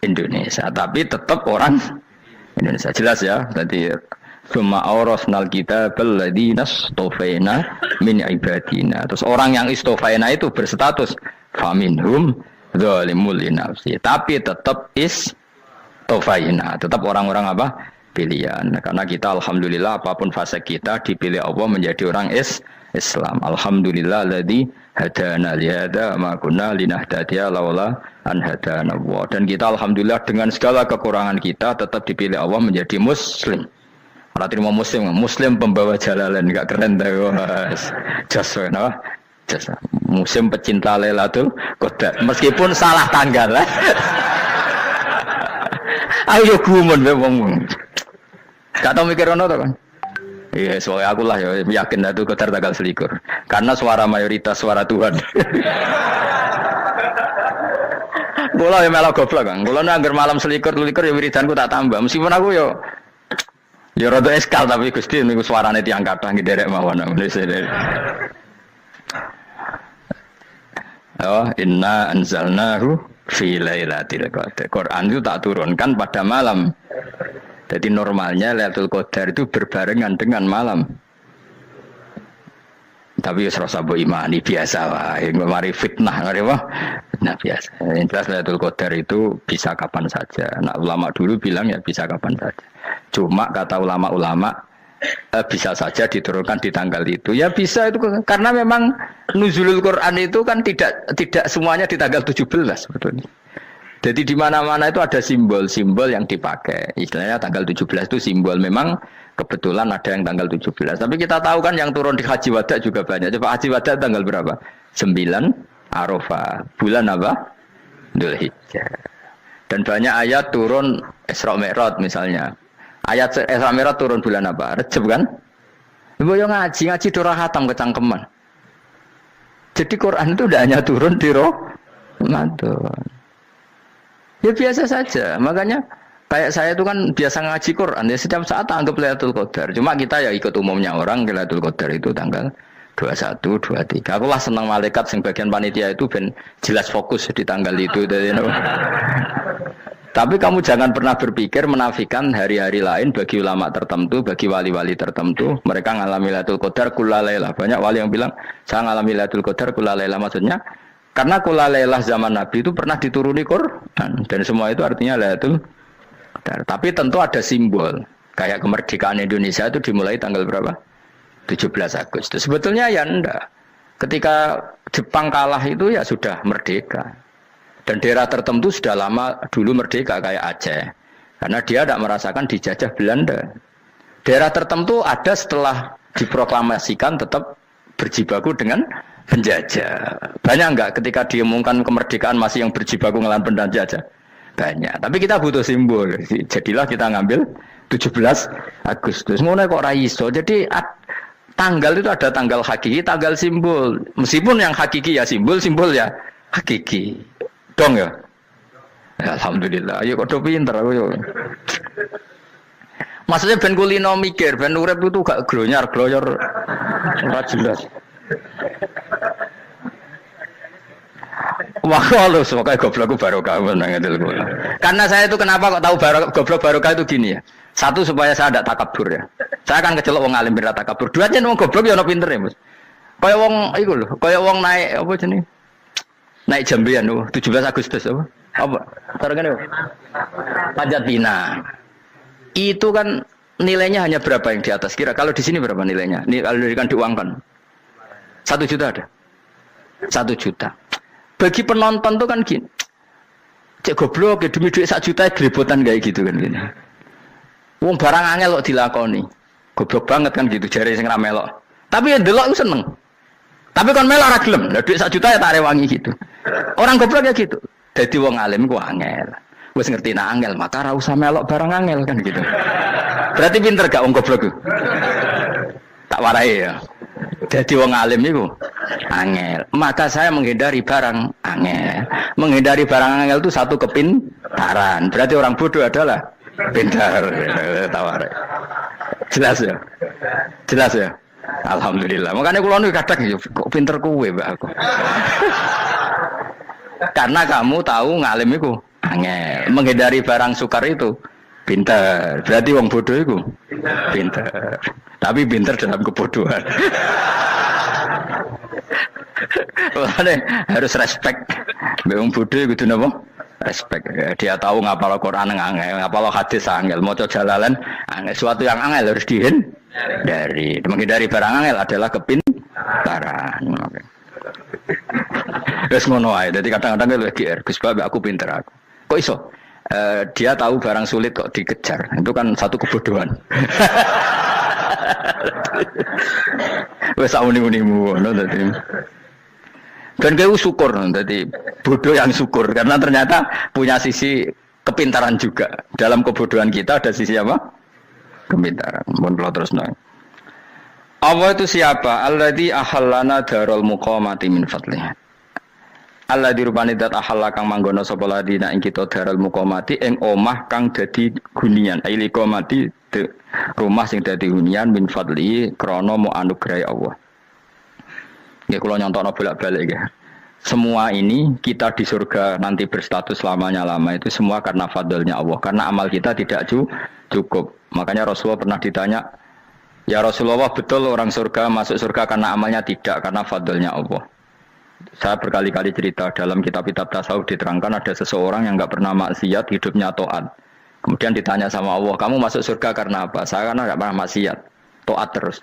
Indonesia, tapi tetap orang Indonesia. Jelas ya. Jadi summa awrasnal kitabal ladzina istofaina min ibadina. Terus orang yang istofaina itu berstatus faminhum zalimul linafsi. Tapi tetap istofaina, tetap orang-orang apa? Pilihan. Karena kita alhamdulillah apapun fase kita dipilih Allah menjadi orang Islam. Alhamdulillah alladzi hadana li hadza ma kunna linahtadiya laula an hadana Allah. Dan kita alhamdulillah dengan segala kekurangan kita tetap dipilih Allah menjadi muslim. Ora terima muslim pembawa jalalain, enggak keren ta Mas. Jas napa? Jas. Muslim pecinta Lailatul Qadar. Meskipun salah tanggal. Ayo gumun wae wong. Gak tau mikir ono to kan? Iya, soalnya aku lah ya yakin itu Qadar tanggal 21. Karena suara mayoritas suara Tuhan. Kula ya melok goblok kan. Kula nek malam 21 ya wiridanku tak tambah. Meskipun aku ya rada eskal tapi Gusti niku suarane tiyang kathah nderek mawon. Oh, inna anzalnahu fi lailatul qadar. Quran itu tak turunkan pada malam. Jadi normalnya Lailatul Qadar itu berbarengan dengan malam. Tapi wis rasa mbok imani biasa wae, mari fitnah ngene wah. Nah biasa. Yang jelas Lailatul Qadar itu bisa kapan saja. Nah ulama dulu bilang ya bisa kapan saja. Cuma kata ulama-ulama bisa saja diturunkan di tanggal itu. Ya bisa itu karena memang nuzulul Quran itu kan tidak semuanya di tanggal 17 sebetulnya. Jadi di mana-mana itu ada simbol-simbol yang dipakai. Istilahnya tanggal 17 itu simbol. Memang kebetulan ada yang tanggal 17. Tapi kita tahu kan yang turun di Haji Wada juga banyak. Coba Haji Wada tanggal berapa? 9 Arafah. Bulan apa? Dzulhijjah. Dan banyak ayat turun Isra Mi'raj misalnya. Ayat Isra Mi'raj turun bulan apa? Rejab kan? Ibu yang ngaji dora khatam kecangkeman. Jadi Quran itu tidak hanya turun di Ramadan. Ya biasa saja, makanya Kayak saya itu kan biasa ngaji Quran ya setiap saat anggap Lailatul Qadar. Cuma kita ya ikut umumnya orang Lailatul Qadar itu tanggal 21, 23. Aku lah senang malaikat sing bagian panitia itu ben jelas fokus di tanggal itu. Tapi kamu jangan pernah berpikir menafikan hari-hari lain bagi ulama tertentu, bagi wali-wali tertentu. Mereka ngalami Lailatul Qadar kulalailah. Banyak wali yang bilang saya ngalami Lailatul Qadar kulalailah, maksudnya karena kulalailah zaman Nabi itu pernah dituruni Quran dan semua itu artinya Lailatul Qadar. Tapi tentu ada simbol. Kayak kemerdekaan Indonesia itu dimulai tanggal berapa? 17 Agustus. Sebetulnya ya enggak. Ketika Jepang kalah itu ya sudah merdeka. Dan daerah tertentu sudah lama dulu merdeka kayak Aceh. Karena dia tidak merasakan dijajah Belanda. Daerah tertentu ada setelah diproklamasikan tetap berjibaku dengan penjajah. Banyak enggak ketika diumumkan kemerdekaan masih yang berjibaku ngelawan penjajah? Banyak, tapi kita butuh simbol. Jadilah kita ngambil 17 Agustus. Ngono kok ra iso. Jadi tanggal itu ada tanggal hakiki, tanggal simbol. Meskipun yang hakiki ya simbol, simbol ya hakiki. Dong ya. Alhamdulillah. Ayo kok pinter aku yo. Maksudnya ben kulino mikir, ben urip itu gak glonyar-glonyor ora jelas. Wah, kalau semoga goblokku barokah menangatil kula. Karena saya itu kenapa kok tahu goblok barokah itu gini ya. Satu supaya saya tidak takabur ya. Saya akan kecelok wong alim berat takabur. Dua aja wong goblok ya ono pinter ya, Mas. Kaya wong iku lho, kaya wong naik apa jenenge? Naik jambian lho, 17 Agustus apa? Apa? Targane apa? Panjat Pinang. Itu kan nilainya hanya berapa yang di atas kira? Kalau di sini berapa nilainya? Ini kalau diberikan diuangkan. 1 juta ada. 1 juta. Bagi penonton tuh kan gini, cek goblok ya demi duit 1 juta grebotan kayak gitu kan gini. Wong barang angel kok dilakoni, goblok banget kan gitu jari sing ra melok. Tapi ya delok seneng. Tapi kon melok ra gelem, lah duit 1 juta ya tak rewangi gitu. Orang goblok ya gitu. Dadi wong alim ku angel. Wis ngerti nak angel maka ra usah melok barang angel kan gitu. Berarti pinter gak wong goblok ku? Tak warai ya. Jadi wong alim itu angel. Maka saya menghindari barang angel. Menghindari barang angel itu satu kepintaran. Berarti orang bodoh adalah pintar. Tawar. Jelas ya. Jelas ya. Alhamdulillah. Makanya kula nu kadang kok pinter kowe mbak aku. Karena kamu tahu ngalim itu angel. Menghindari barang sukar itu pintar. Berarti wong bodoh itu pintar. Tapi pintar dalam kebodohan. Makanya harus respect. Wong bodoh itu napa? Respect. Dia tahu ngapal Quran angel, ngapal hadis angel, maca jalalan angel. Suatu yang angel harus dihindari. Menghindari barang angel adalah kepintaran. Wes ngono ae. Dadi kadang-kadang lho GR, Gus Bab aku pinter aku. Kok iso? Dia tahu barang sulit kok dikejar. Itu kan satu kebodohan. Wes uni-unimu ngono dadi. Dan kayak syukur dadi bodoh yang syukur karena ternyata punya sisi kepintaran juga. Dalam kebodohan kita ada sisi apa? Kepintaran. Mohon kula terusno. Allah itu siapa? Alladzi ahallana darul muqamati min fadlih. Alladzi rupane dat ahalla kang manggono sapa ladina ing kita darul muqamati ing omah kang dadi hunian. Aili qamati rumah sing dadi hunian min fadli krana mu anugrahe Allah. Nggih kula nyontokno bolak-balik nggih. Semua ini kita di surga nanti berstatus lamanya-lama itu semua karena fadlnya Allah. Karena amal kita tidak cukup. Makanya Rasulullah pernah ditanya, "Ya Rasulullah, betul orang surga masuk surga karena amalnya tidak karena fadlnya Allah?" Saya berkali-kali cerita dalam kitab-kitab tasawuf diterangkan ada seseorang yang enggak pernah maksiat, hidupnya taat. Kemudian ditanya sama Allah, "Kamu masuk surga karena apa?" "Saya karena enggak pernah maksiat, taat terus."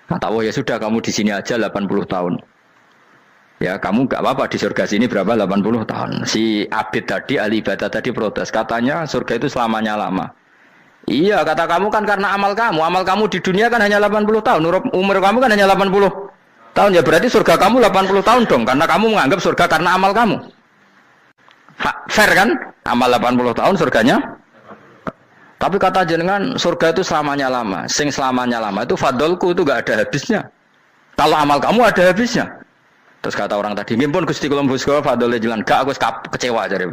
Kata Allah, "Ya sudah kamu di sini aja 80 tahun." Ya kamu enggak apa-apa di surga sini berapa 80 tahun. Si Abid tadi, ahli ibadah tadi protes. Katanya surga itu selamanya lama. Iya kata kamu kan karena amal kamu. Amal kamu di dunia kan hanya 80 tahun. Umur kamu kan hanya 80 tahun. Ya berarti surga kamu 80 tahun dong. Karena kamu menganggap surga karena amal kamu. Fair kan? Amal 80 tahun surganya. Tapi kata jenengan surga itu selamanya lama. Sing selamanya lama itu fadolku itu gak ada habisnya. Kalau amal kamu ada habisnya. Terus kata orang tadi, "Ngimpun Gusti kula mbusga fadole jalan." Gak, aku kecewa jare.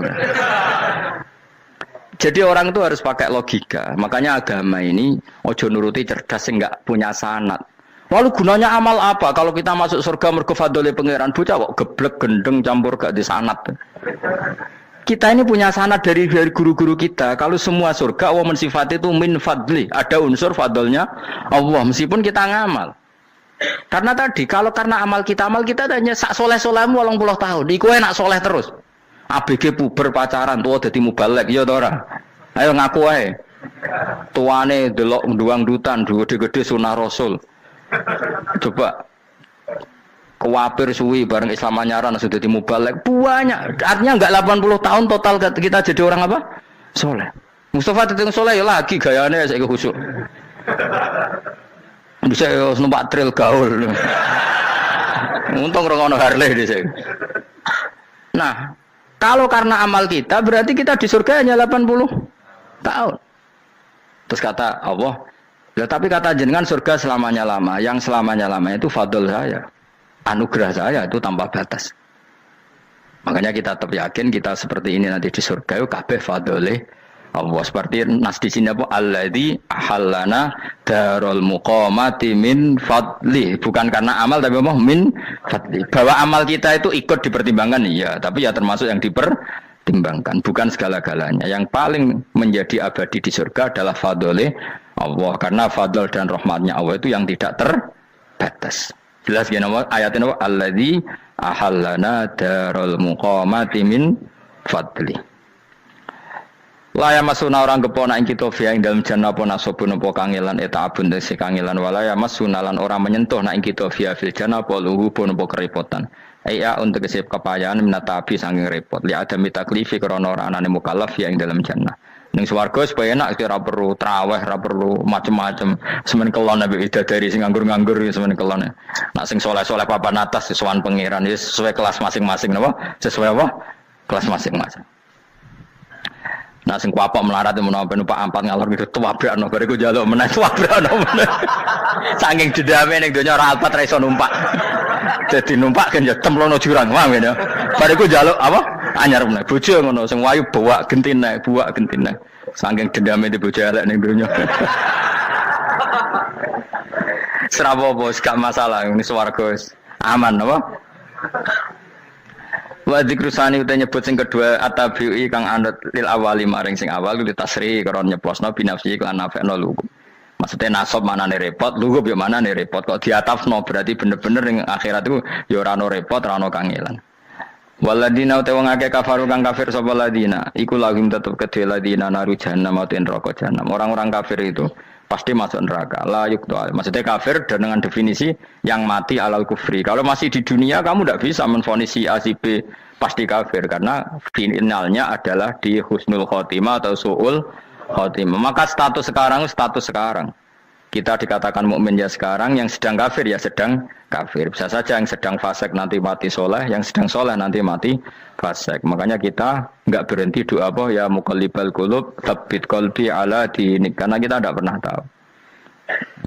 Jadi orang itu harus pakai logika. Makanya agama ini ojo nuruti cerdas sing enggak punya sanad. Lalu gunanya amal apa? Kalau kita masuk surga mergo fadhole pangeran, bocah kok geblek gendeng campur gak di sanad. Kita ini punya sanad dari guru-guru kita. Kalau semua surga wa mensifat itu min fadli, ada unsur fadlnya Allah meskipun kita ngamal. Karena tadi kalau karena amal kita hanya sak soleh-solehmu 80 tahun. Iku enak soleh terus. ABG puber pacaran tua dadi mubalek ya to ora? Ayo ngaku ae. Tuane delok nduang-dutan gede-gede sunah Rasul. Coba kewapir suwi bareng Islam anyaran sudah dadi mubalek banyak. Artinya enggak 80 tahun total kita jadi orang apa? Soleh. Mustafa teteng soleh ya lagi gayane saiki khusuk. Bisa numpak trail gaul. Untung ora ono Harley dhisik. Nah, kalau karena amal kita berarti kita di surga hanya 80 tahun. Terus kata Allah, ya, tapi kata jenengan surga selamanya lama. Yang selamanya lama itu fadl saya. Anugerah saya itu tanpa batas. Makanya kita tetap yakin kita seperti ini nanti di surga itu kabeh fadlih Allah. Seperti nas di sini apa? Alladzi ahallana darul muqamati min fadli. Bukan karena amal tapi apa? Min fadli. Bahwa amal kita itu ikut dipertimbangkan iya, tapi ya termasuk yang dipertimbangkan, bukan segala-galanya. Yang paling menjadi abadi di surga adalah fadlih Allah, karena fadl dan rahmatnya Allah itu yang tidak terbatas. Jelas gini ayatnya apa? Alladzi ahallana darul muqamati min fadli. Laya masuna orang kepona ing kita via ing dalam jannah apa nasabun apa kangelan eta abun desi kangelan walaya masuna lan orang menyentuh nak ing kita via fil jannah apa luhu pun apa kerepotan. Iya untuk kesip kepayaan minatabi saking repot. Li ada mitaklifi krana ora anane mukallaf via ing dalam jannah. Ning swarga supaya enak ora perlu traweh, ora perlu macem-macem. Semen kelon nabi dari sing nganggur-nganggur semen kelon. Nak sing saleh-saleh papan atas sowan pangeran sesuai kelas masing-masing napa? Sesuai apa? Kelas masing-masing. Nah sing kuapok melarat menawa numpak ampat ngalor gitu tuwabrakno bariku njaluk meneh tuwabrakno meneh. Saking dendame ning donya ora alpat ra iso numpak. Dadi numpak kan ya templono jurang wae ya. Bariku njaluk apa? Anyar meneh. Bojo ngono sing wayu buak gentine. Saking dendame di bojo elek ning donya. Serapo bos gak masalah ini swarga aman apa? Wa dzikrusani uta nyebut sing kedua atabi'i kang anut lil awali maring sing awal kuwi tasri karo nyeplosno binafsi lan nafekno lugu. Maksudnya nasab manane repot, lugu yo manane repot kok diatafno berarti bener-bener ning akhirat iku yo ora ono repot, ora ono kangelan. Waladina uta wong akeh kafaru kang kafir sapa ladina, iku lagim tetep kedhe ladina naru jahannam mauten neraka jahannam. Orang-orang kafir itu pasti masuk neraka. La yuqtal. Maksudnya kafir dengan definisi yang mati alal kufri. Kalau masih di dunia kamu tidak bisa menvonis si A si B pasti kafir karena finalnya adalah di husnul khotimah atau suul khotimah. Maka status sekarang. Kita dikatakan mukmin ya sekarang, yang sedang kafir ya sedang kafir. Bisa saja yang sedang fasik nanti mati soleh, yang sedang soleh nanti mati fasik. Makanya kita enggak berhenti doa apa ya muqallibal qulub tsabbit qalbi ala dinik, karena kita tidak pernah tahu.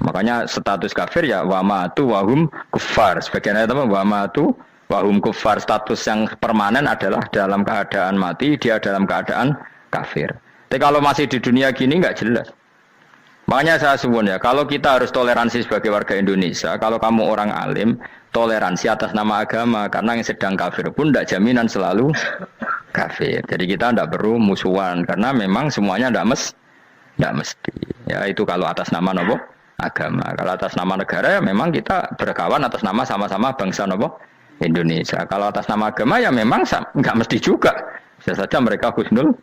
Makanya status kafir ya wa matu wa hum kuffar. Sebagian ayat apa wa matu wa hum kuffar, status yang permanen adalah dalam keadaan mati, dia dalam keadaan kafir. Tapi kalau masih di dunia gini enggak jelas. Makanya saya suwun ya, kalau kita harus toleransi sebagai warga Indonesia, kalau kamu orang alim, toleransi atas nama agama, karena yang sedang kafir pun tidak jaminan selalu kafir. Jadi kita tidak perlu musuhan, karena memang semuanya tidak mesti. Ya itu kalau atas nama nopo agama. Kalau atas nama negara ya memang kita berkawan atas nama sama-sama bangsa nopo Indonesia. Kalau atas nama agama ya memang nggak mesti juga. Bisa saja mereka husnul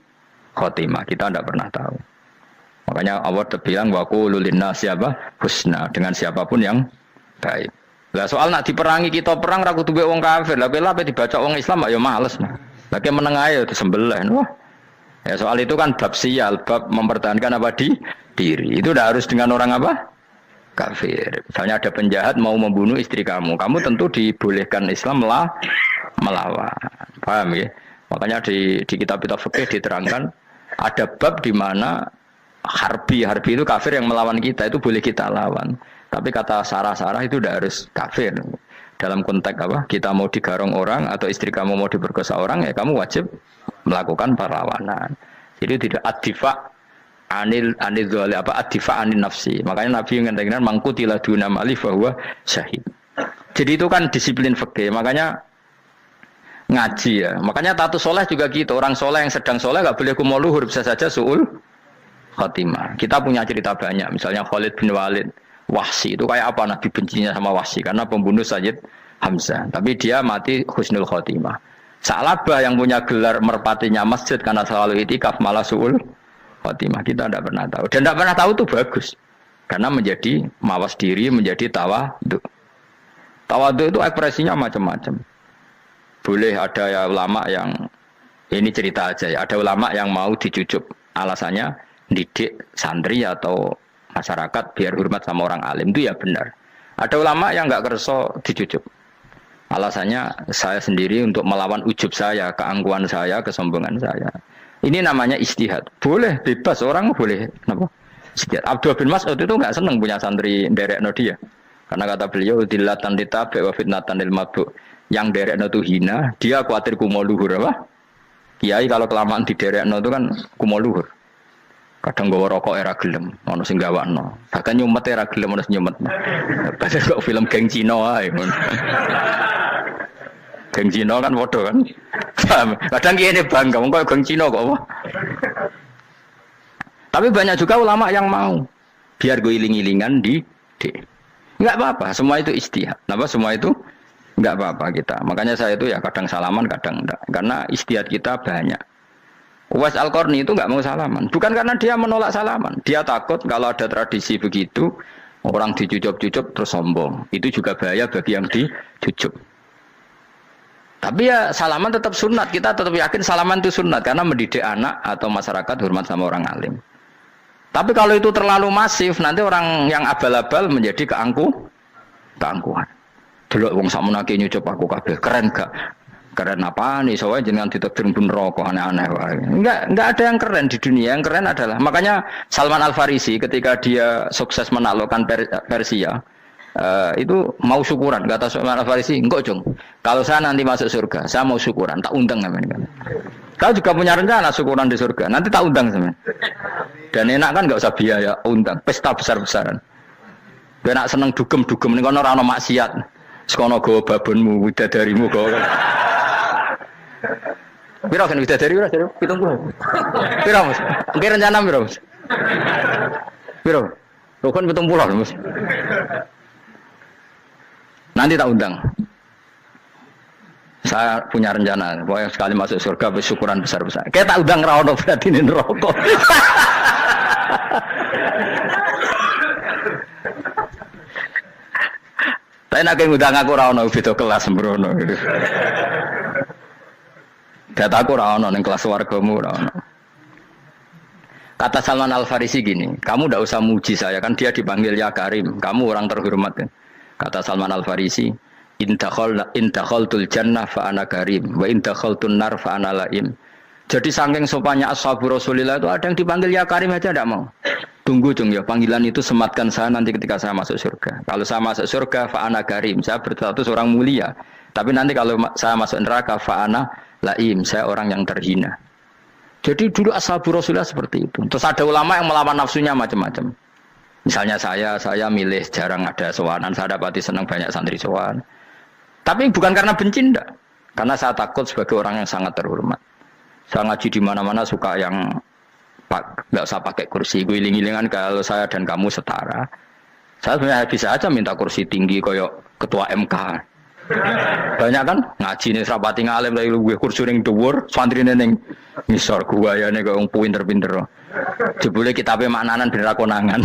khotimah, kita tidak pernah tahu. Makanya Allah terbilang wa qulul linnasi apa husna, dengan siapapun yang baik. Lah soal nak diperangi kita perang ra kudu wong kafir. Lah ape dibaca wong Islam ya males. Lagi meneng ae disembelih. Wah. Ya soal itu kan bab sial, bab mempertahankan apa diri. Itu udah harus dengan orang apa? Kafir. Misalnya ada penjahat mau membunuh istri kamu tentu dibolehkan Islam melawan. Paham ya? Makanya di kitab-kitab fikih diterangkan ada bab di mana harbi itu kafir yang melawan kita itu boleh kita lawan. Tapi kata sarah-sarah itu udah harus kafir. Dalam konteks apa? Kita mau digarong orang atau istri kamu mau diperkosa orang ya kamu wajib melakukan perlawanan. Itu tidak adifa anil dzali apa adifa anin nafsi. Makanya Nabi mengatakan mangkutila duna mali bahwa syahid. Jadi itu kan disiplin fikih. Makanya ngaji ya. Makanya tatus soleh juga gitu. Orang soleh yang sedang soleh nggak boleh kumal luhur, bisa saja suul khotimah. Kita punya cerita banyak. Misalnya Khalid bin Walid, Wahsy itu kayak apa Nabi bencinya sama Wahsy karena pembunuh Sayyid Hamzah. Tapi dia mati husnul khotimah. Sa'labah yang punya gelar merpatinya masjid karena selalu itikaf malah suul khotimah. Kita tidak pernah tahu. Dan tidak pernah tahu itu bagus. Karena menjadi mawas diri, menjadi tawadhu. Tawadhu itu ekspresinya macam-macam. Boleh ada ya ulama yang, ini cerita aja ya, ada ulama yang mau dicucup. Alasannya didik santri atau masyarakat biar hormat sama orang alim. Itu ya benar. Ada ulama yang nggak kerso dicucup. Alasannya saya sendiri untuk melawan ujub saya, keangkuhan saya, kesombongan saya. Ini namanya istihad. Boleh, bebas. Orang boleh. Kenapa? Istihad. Abdullah bin Mas'ud itu nggak senang punya santri derekno dia. Karena kata beliau, dilatan ditabe wa fitnatan lil mabuk. Yang derekno itu hina, dia khawatir kumo luhur. Apa? Kiai kalau kelamaan di derekno itu kan kumo luhur. Kadang gawa rokok era gelem, ono sing gawakno. Bahkan nyumet era gelem ono nyumet. Padahal kok film geng Cina ae. Geng Cina kan bodoh kan. Kadang kene bangga wong kok geng Cina kok apa. Tapi banyak juga ulama yang mau biar gue iling-ilingan di enggak apa-apa, semua itu istihad. Kenapa semua itu enggak apa-apa kita. Makanya saya itu ya kadang salaman, kadang enggak. Karena istihad kita banyak. Uwais Al-Qarni itu enggak mau salaman. Bukan karena dia menolak salaman. Dia takut kalau ada tradisi begitu, orang dicucup-cucup terus sombong. Itu juga bahaya bagi yang dicucup. Tapi ya salaman tetap sunat. Kita tetap yakin salaman itu sunat. Karena mendidik anak atau masyarakat hormat sama orang alim. Tapi kalau itu terlalu masif, nanti orang yang abal-abal menjadi keangkuhan. Delok wong sakmenake nyucup aku kabeh, keren gak? Keren apa nih? Soalnya jenengan ditakdir pun rokok aneh-aneh. Enggak ada yang keren di dunia. Yang keren adalah makanya Salman Al Farisi ketika dia sukses menaklukkan Persia, itu mau syukuran. Kata Salman Al Farisi, enggak Jong. Kalau saya nanti masuk surga, saya mau syukuran. Tak undang kan. Kau juga punya rencana syukuran di surga. Nanti tak undang sama. Dan enak kan enggak usah biaya undang. Pesta besar-besaran. Biar nak seneng dugem-dugem ning kono ora ono maksiat. Sekono go babonmu, widadarimu go. Piro kan widadari ora jare 70. Piro Mas? Engke rencana piro Mas? Piro? Rukun 70 Mas. Nanti tak undang. Saya punya rencana, pokoknya sekali masuk surga bersyukuran besar-besar. Kayak tak undang ra ono berarti ning neraka. Tapi nak ngundang aku ra ono beda kelas sembrono. Data aku ra ono ning kelas wargamu ra ono. Kata Salman Al Farisi gini, kamu ndak usah muji saya kan dia dipanggil ya Karim, kamu orang terhormat kan. Kata Salman Al Farisi, in dakhaltul jannah fa ana karim wa in dakhaltun nar fa ana laim. Jadi saking sopannya ashabu Rasulillah itu ada yang dipanggil ya Karim aja tidak mau. Tunggu Jung ya, panggilan itu sematkan saya nanti ketika saya masuk surga. Kalau saya masuk surga fa ana karim, saya berstatus orang mulia. Tapi nanti kalau saya masuk neraka fa ana laim, saya orang yang terhina. Jadi dulu ashabu Rasulillah seperti itu. Terus ada ulama yang melawan nafsunya macam-macam. Misalnya saya milih jarang ada sowanan, saya dapati senang banyak santri sowan. Tapi bukan karena benci enggak. Karena saya takut sebagai orang yang sangat terhormat. Saya ngaji di mana-mana suka yang enggak usah pakai kursi, guling-gilingan kalau saya dan kamu setara. Saya sebenarnya bisa aja minta kursi tinggi koyok ketua MK. Banyak kan ngaji nih serapati ngalim dari gue kursi ning dhuwur, santri ning ngisor guayane kok wong pinter-pinter. Jebule kitabe maknanan ben ra konangan.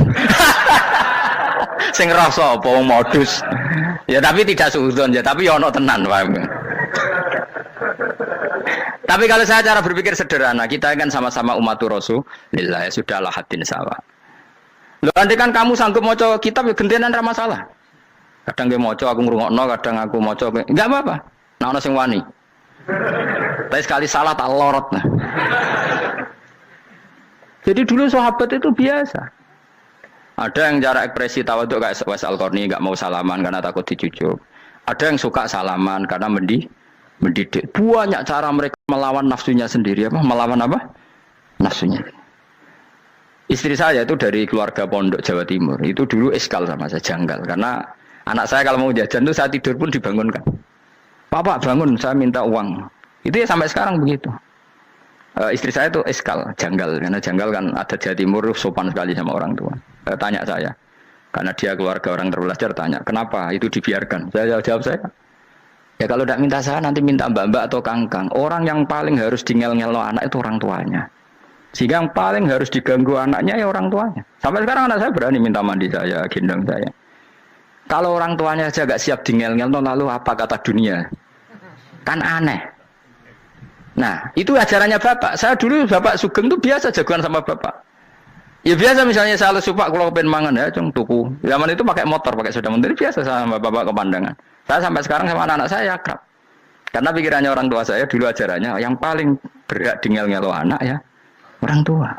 Sing rasa apa wong modus. Ya tapi tidak suudzon ya, tapi ya ono tenan, paham. Tapi kalau saya cara berpikir sederhana, kita kan sama-sama umatur Rasulillah, ya sudahlah hadin sawa. Loh nanti kan kamu sanggup maca kitab ya gentenan ra masalah. Kadang ge maca aku ngrungokno, kadang aku maca enggak apa-apa. Nah ono sing wani. Tapi sekali salah tak lorot nah. Jadi dulu sahabat itu biasa. Ada yang cara ekspresi tawadhu kayak Uwais Al-Qarni enggak mau salaman karena takut dicucup. Ada yang suka salaman karena mendidik. Banyak cara mereka melawan nafsunya sendiri apa? Melawan apa? nafsunya. Istri saya itu dari keluarga pondok Jawa Timur. Itu dulu eskal sama saya, janggal. Karena anak saya kalau mau jajan itu saya tidur pun dibangunkan. Pak bangun, saya minta uang. Itu ya sampai sekarang begitu. Istri saya itu eskal, janggal. Karena janggal kan ada Jawa Timur sopan sekali sama orang tua. Tanya saya. Karena dia keluarga orang terpelajar, tanya, kenapa itu dibiarkan? Saya jawab saya. Ya kalau tidak minta saya, nanti minta mbak-mbak atau kangkang. Orang yang paling harus ngel-ngelo anak itu orang tuanya. Sehingga yang paling harus diganggu anaknya ya orang tuanya. Sampai sekarang anak saya berani minta mandi saya, gendong saya. Kalau orang tuanya aja gak siap ngel-ngel, lalu apa kata dunia? Kan aneh. Nah, itu ajarannya bapak. Saya dulu bapak Sugeng itu biasa jagoan sama bapak. Ya biasa misalnya saya lesu pak kalau pengen mangan ya cung tuku. Zaman itu pakai motor, pakai sepeda motor biasa sama bapak ke pandangan. Saya sampai sekarang sama anak-anak saya akrab. Karena pikirannya orang tua saya dulu ajarannya yang paling berhak ngel-ngelo anak ya orang tua.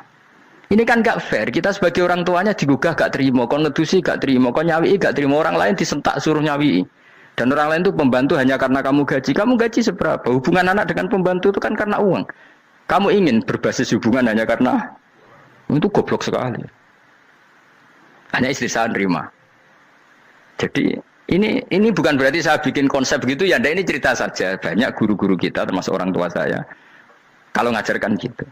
Ini kan gak fair. Kita sebagai orang tuanya digugah gak terima, kon ngedusi gak terima, kon nyawi gak terima, orang lain disentak suruh nyawi. Dan orang lain itu pembantu hanya karena kamu gaji. Kamu gaji seberapa? Hubungan anak dengan pembantu itu kan karena uang. Kamu ingin berbasis hubungan hanya karena itu goblok sekali. Hanya istri saya nerima. Jadi ini bukan berarti saya bikin konsep gitu ya. Ini cerita saja. Banyak guru-guru kita termasuk orang tua saya kalau ngajarkan gitu.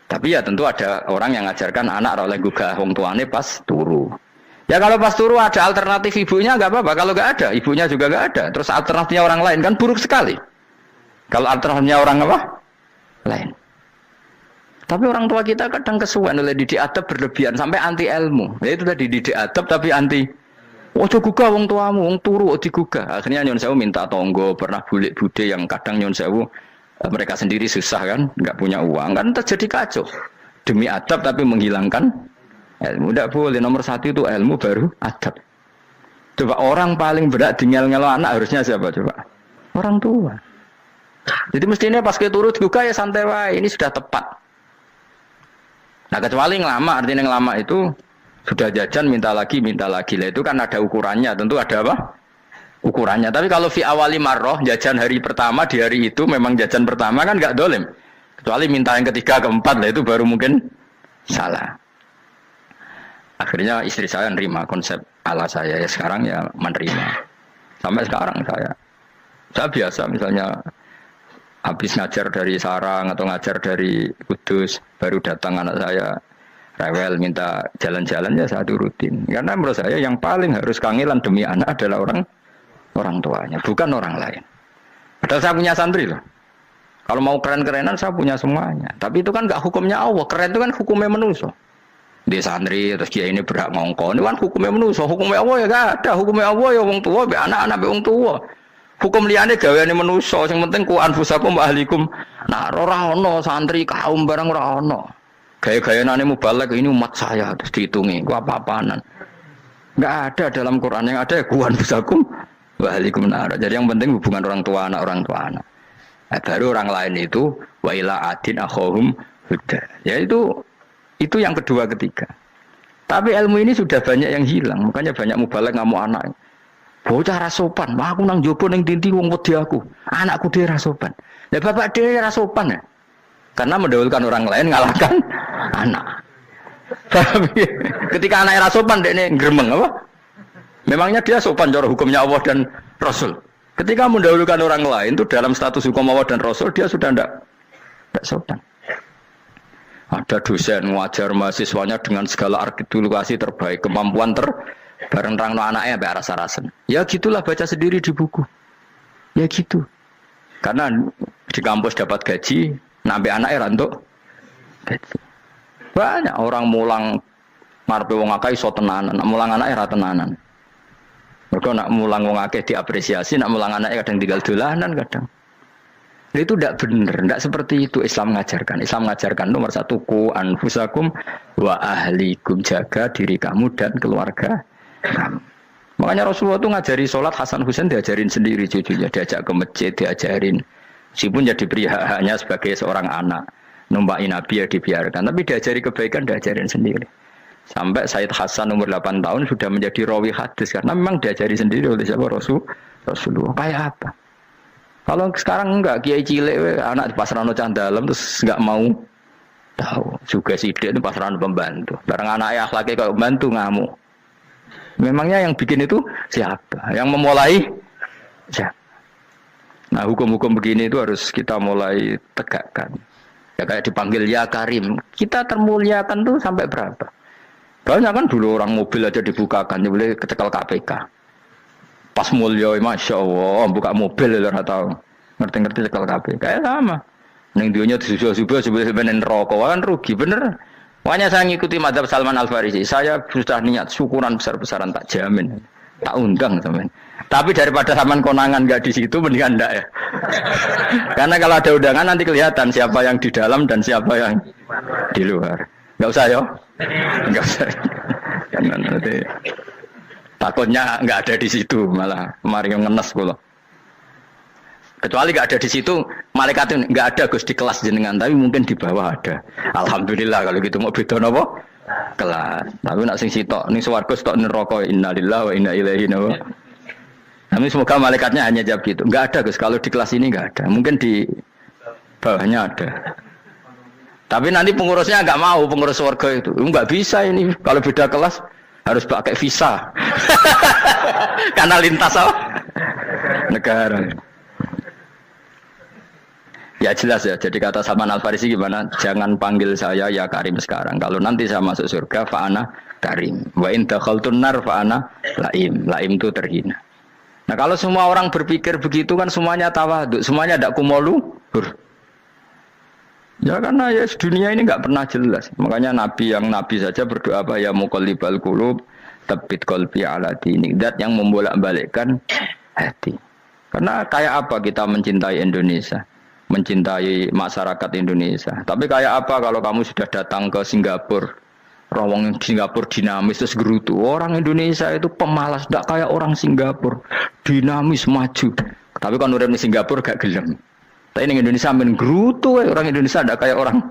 Tapi ya tentu ada orang yang ngajarkan anak oleh gugah wong tuane pas turu. Ya kalau pas turu ada alternatif ibunya nggak apa-apa. Kalau nggak ada ibunya juga nggak ada. Terus alternatifnya orang lain kan buruk sekali. Kalau alternatifnya orang apa? Lain. Tapi orang tua kita kadang kesuwen oleh didik adab berlebihan sampai anti ilmu. Ya itu tadi didik adab tapi anti. Ojo gugah wong tuamu, wong turu digugah. Akhirnya Nyon Sewu minta tonggo, pernah bulik bude yang kadang Nyon Sewu mereka sendiri susah kan, nggak punya uang kan terjadi kacau. Demi adab tapi menghilangkan ilmu. Tidak boleh. Nomor satu itu ilmu baru adab. Coba orang paling berat ngel-ngelo anak harusnya siapa coba? Orang tua. Jadi mestinya pas ke turu digugah ya santai wae. Ini sudah tepat. Nah kecuali ngelama, artinya ngelama itu sudah jajan minta lagi lah itu kan ada ukurannya, tentu ada apa? Ukurannya. Tapi kalau fi awali marroh jajan hari pertama di hari itu memang jajan pertama kan nggak dolim. Kecuali minta yang ketiga keempat lah itu baru mungkin salah. Akhirnya istri saya nerima konsep ala saya ya sekarang ya menerima. Sampai sekarang saya biasa misalnya habis ngajar dari Sarang atau ngajar dari Kudus baru datang anak saya rewel minta jalan-jalan ya saya turutin karena menurut saya yang paling harus kangelan demi anak adalah orang tuanya bukan orang lain. Padahal saya punya santri loh. Kalau mau keren-kerenan saya punya semuanya. Tapi itu kan nggak hukumnya Allah. Keren itu kan hukumnya manusia. Dia santri terus dia ini berhak ngongkon. Itu kan hukumnya manusia. Hukumnya Allah ya gak ada. Hukumnya Allah ya wong tua, anak-anak wong tua. Hukum liyane gaweane manusa, sing penting ku anfusakum wa ahlikum. Nah, ora ono santri kaum barang ora ono. Gaya-gayanane mubalek ini umat saya terus dihitungi, ku apa-apaanan. Enggak ada dalam Quran yang ada ku anfusakum wa ahlikum nar. Jadi yang penting hubungan orang tua anak. Nah, baru orang lain itu wa ila adin akhahum huda. Ya itu yang kedua ketiga. Tapi ilmu ini sudah banyak yang hilang, makanya banyak mubalek ngamuk anak. Bocah rasopan, aku nang jopo ning tinti wong wedi aku. Anakku dhewe rasopan. Lah bapak dhewe rasopan ya. Karena mendahulukan orang lain ngalahkan anak. Tapi ketika anak rasopan dekne gremeng apa? Memangnya dia sopan cara hukumnya Allah dan Rasul. Ketika mendahulukan orang lain itu dalam status hukum Allah dan Rasul dia sudah tidak sopan. Ada dosen ngajar mahasiswanya dengan segala artikulasi terbaik, kemampuan bareng rangno anaknya sampai rasa-rasen. Ya gitulah baca sendiri di buku. Ya gitu. Karena di kampus dapat gaji, nampe anaknya rantuk gaji. Banyak orang mulang ngarepe wong akeh iso tenanan, nak mulang anaknya ra tenanan. Mergo nak mulang wong akeh diapresiasi, nak mulang anaknya kadang tinggal dolanan kadang. Itu tidak benar, tidak seperti itu Islam mengajarkan. Islam mengajarkan nomor satu ku anfusakum wa ahlikum, jaga diri kamu dan keluarga. Makanya Rasulullah itu ngajari sholat Hasan Husain diajarin sendiri cucunya, diajak ke masjid diajarin. Meskipun jadi hanya sebagai seorang anak numpaki Nabi ya dibiarkan, tapi diajari kebaikan diajarin sendiri. Sampai Said Hasan umur 8 tahun sudah menjadi rawi hadis karena memang diajari sendiri oleh siapa Rasulullah. Kayak apa? Kalau sekarang enggak kiai cilik anak di pasrano cah dalam terus enggak mau Tahu. Juga sidik itu pasaran pembantu. Barang anaknya akhlaknya kayak pembantu ngamuk. Memangnya yang bikin itu siapa? Yang memulai siapa? Nah, hukum-hukum begini itu harus kita mulai tegakkan. Ya kayak dipanggil ya Karim. Kita termuliakan tuh sampai berapa? Banyak kan dulu orang mobil aja dibukakan, dia boleh kecekel KPK. Pas mulia, masya Allah, buka mobil ya tahu. Ngerti-ngerti cekel KPK. Kayak sama. Neng dunia disusul-susul sebenarnya rokok kan rugi bener. Makanya saya ngikuti madzhab Salman Al Farisi. Saya sudah niat syukuran besar-besaran tak jamin, tak undang teman. Tapi daripada saman konangan nggak di situ mendingan enggak ya. Karena kalau ada undangan nanti kelihatan siapa yang di dalam dan siapa yang di luar. Nggak usah yo, nggak usah. Karena nanti takutnya nggak ada di situ malah mari ngenes pula. Kecuali nggak ada di situ, malaikat itu nggak ada Gus di kelas jenengan, tapi mungkin di bawah ada. Alhamdulillah kalau gitu mau beda apa? Kelas. Tapi nak sing sitok, ning swarga sitok neraka innalillahi wa inna ilaihi raji'un. Tapi semoga malaikatnya hanya jawab gitu. Nggak ada Gus, kalau di kelas ini nggak ada. Mungkin di bawahnya ada. Tapi nanti pengurusnya nggak mau, pengurus swarga itu nggak bisa ini. Kalau beda kelas harus pakai visa. Karena lintas apa? Negara. Ya jelas ya, jadi kata Salman Al Farisi gimana? Jangan panggil saya ya Karim sekarang. Kalau nanti saya masuk surga, fa'ana Karim. Wa in dakhaltun nar fa'ana Laim. Laim itu terhina. Nah kalau semua orang berpikir begitu kan semuanya tawadhu, semuanya tidak kumoluhur. Ya karena ya dunia ini nggak pernah jelas. Makanya Nabi yang Nabi saja berdoa apa ya muqallibal qulub, tsabbit qalbi ala dinik. Dat yang membolak-balikkan hati. Karena kayak apa kita mencintai Indonesia? Mencintai masyarakat Indonesia. Tapi kayak apa kalau kamu sudah datang ke Singapura, rawang Singapura dinamis terus gerutu. Orang Indonesia itu pemalas, tidak kayak orang Singapura, dinamis maju. Tapi kalau orang di Singapura gak gelem. Tapi di Indonesia main gerutu, orang Indonesia tidak kayak orang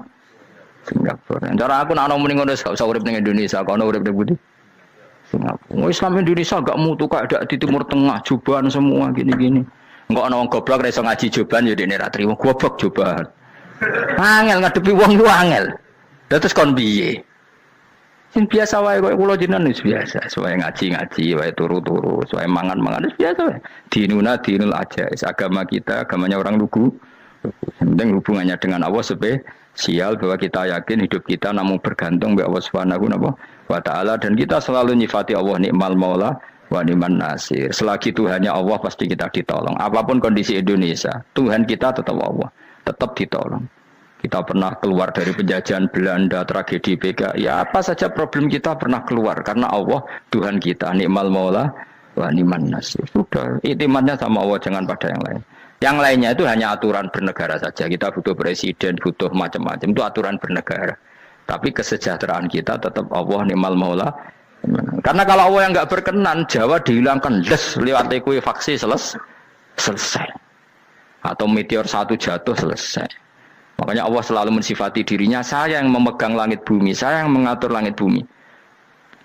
Singapura. Cara aku nak ngomong ngono gak usah urip ning Indonesia, kalau urip di Budi. Singapura. Islam Indonesia gak mutu kayak di Timur Tengah, jubahan semua gini-gini. Enggak ana wong goblok ra iso ngaji joban ya dene ra trimo goblok joban. Angel ngadepi wong ku angel. Terus kon piye? Sing biasa wae kok kula jenengan wis biasa, wae ngaji-ngaji, wae turu-turu, wae mangan-mangan wis biasa wae. Dinuna dinul aja, agama kita, agamanya orang lugu. Penting hubungannya dengan Allah spesial bahwa kita yakin hidup kita namun bergantung kepada Allah Subhanahu wa taala dan kita selalu nyifati Allah nikmal maula wa ni'man nasir. Selagi Tuhannya Allah pasti kita ditolong. Apapun kondisi Indonesia, Tuhan kita tetap Allah, tetap ditolong. Kita pernah keluar dari penjajahan Belanda, tragedi PKI, ya apa saja problem kita pernah keluar karena Allah Tuhan kita, nikmal maula wa ni'man nasir. Sudah, iktimatnya sama Allah, jangan pada yang lain. Yang lainnya itu hanya aturan bernegara saja. Kita butuh presiden, butuh macam-macam, itu aturan bernegara. Tapi kesejahteraan kita tetap Allah nikmal maula. Karena kalau Allah yang nggak berkenan, Jawa dihilangkan, lewat ekuifaksi selesai. Atau meteor satu jatuh selesai. Makanya Allah selalu mensifati dirinya, saya yang memegang langit bumi, saya yang mengatur langit bumi.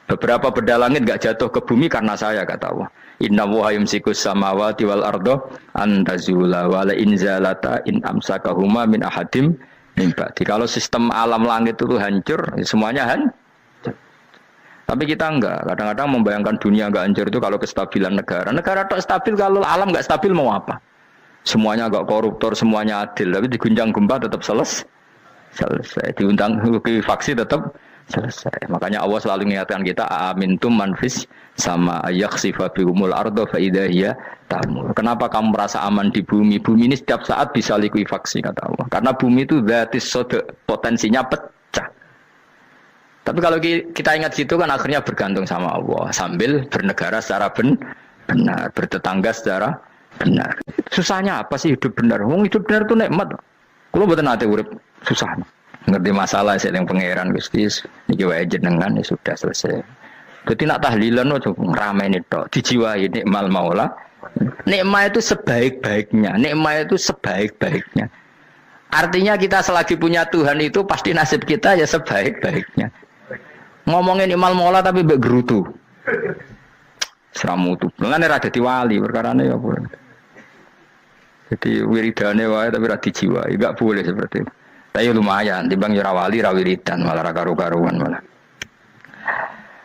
Beberapa benda langit nggak jatuh ke bumi karena saya, kata Allah. Inna wa yumsikus samawati wal ardo antazula wala inzalata in amsakahuma min ahadim min ba'di. Kalau sistem alam langit itu hancur, semuanya hancur. Tapi kita enggak, kadang-kadang membayangkan dunia enggak hancur itu kalau kestabilan negara. Negara tak stabil, kalau alam enggak stabil mau apa? Semuanya enggak koruptor, semuanya adil, tapi diguncang gempa tetap selesai. Diundang faksi tetap selesai. Makanya Allah selalu mengingatkan kita, amintum manfis sama yakhsifa bihumul ardo fa idza hiya tamur. Kenapa kamu merasa aman di bumi? Bumi ini setiap saat bisa likuifaksi, kata Allah. Karena bumi itu dzatis sode, potensinya pecah. Tapi kalau kita ingat situ kan akhirnya bergantung sama Allah sambil bernegara secara benar, bertetangga secara benar. Susahnya apa sih hidup benar? Wong hidup benar itu nikmat. Kalau mboten nate urip susah. Ngerti masalah sing pangeran Gusti niki wae jenengan ya sudah selesai. Dadi nak tahlilan ojo ngrameni tok, dijiwai nikmal maula. Nikmat itu sebaik-baiknya, nikmat itu sebaik-baiknya. Artinya kita selagi punya Tuhan itu pasti nasib kita ya sebaik-baiknya. Ngomongin imal mola tapi mbek gerutu. Seramutu. Mulane ra dadi wali perkarane ya boleh. Jadi wiridane wae tapi ra dijiwai, enggak boleh seperti itu. Tapi lumayan, timbang ora wali ra wiridan malah ra karu-karuan malah.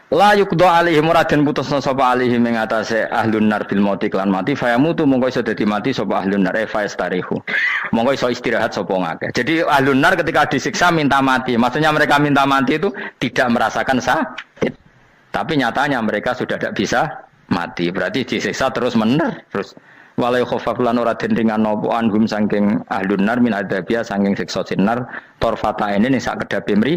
La yuqda alaihim muraden putusna sapa alaihim ing atase ahlun nar bil mauti klan mati fayamutu mongko iso dadi mati sapa ahlun nar fayastarihu. Mongko iso istirahat sapa ngakeh. Jadi ahlun nar ketika disiksa minta mati. Maksudnya mereka minta mati itu tidak merasakan sakit. Tapi nyatanya mereka sudah tidak bisa mati. Berarti disiksa terus terus walai khofaf lan ora den ringan napa anhum saking ahlun nar min adabia saking siksa sinar torfata ini ning sak kedape mri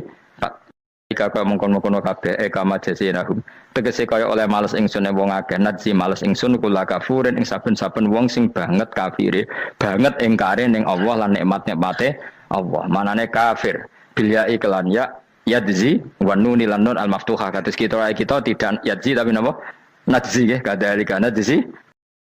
jika kaya mengkono-kono kabeh kama jasinahum tegese kaya oleh males ingsun wong akeh nadzi males ingsun kula kafurin ing saben-saben wong sing banget kafire banget ingkare ning Allah lan nikmat-nikmate Allah manane kafir bilya iklan ya yadzi wa nun lan nun al maftuha kados kita tidak yadzi tapi napa nadzi nggih kadhalika nadzi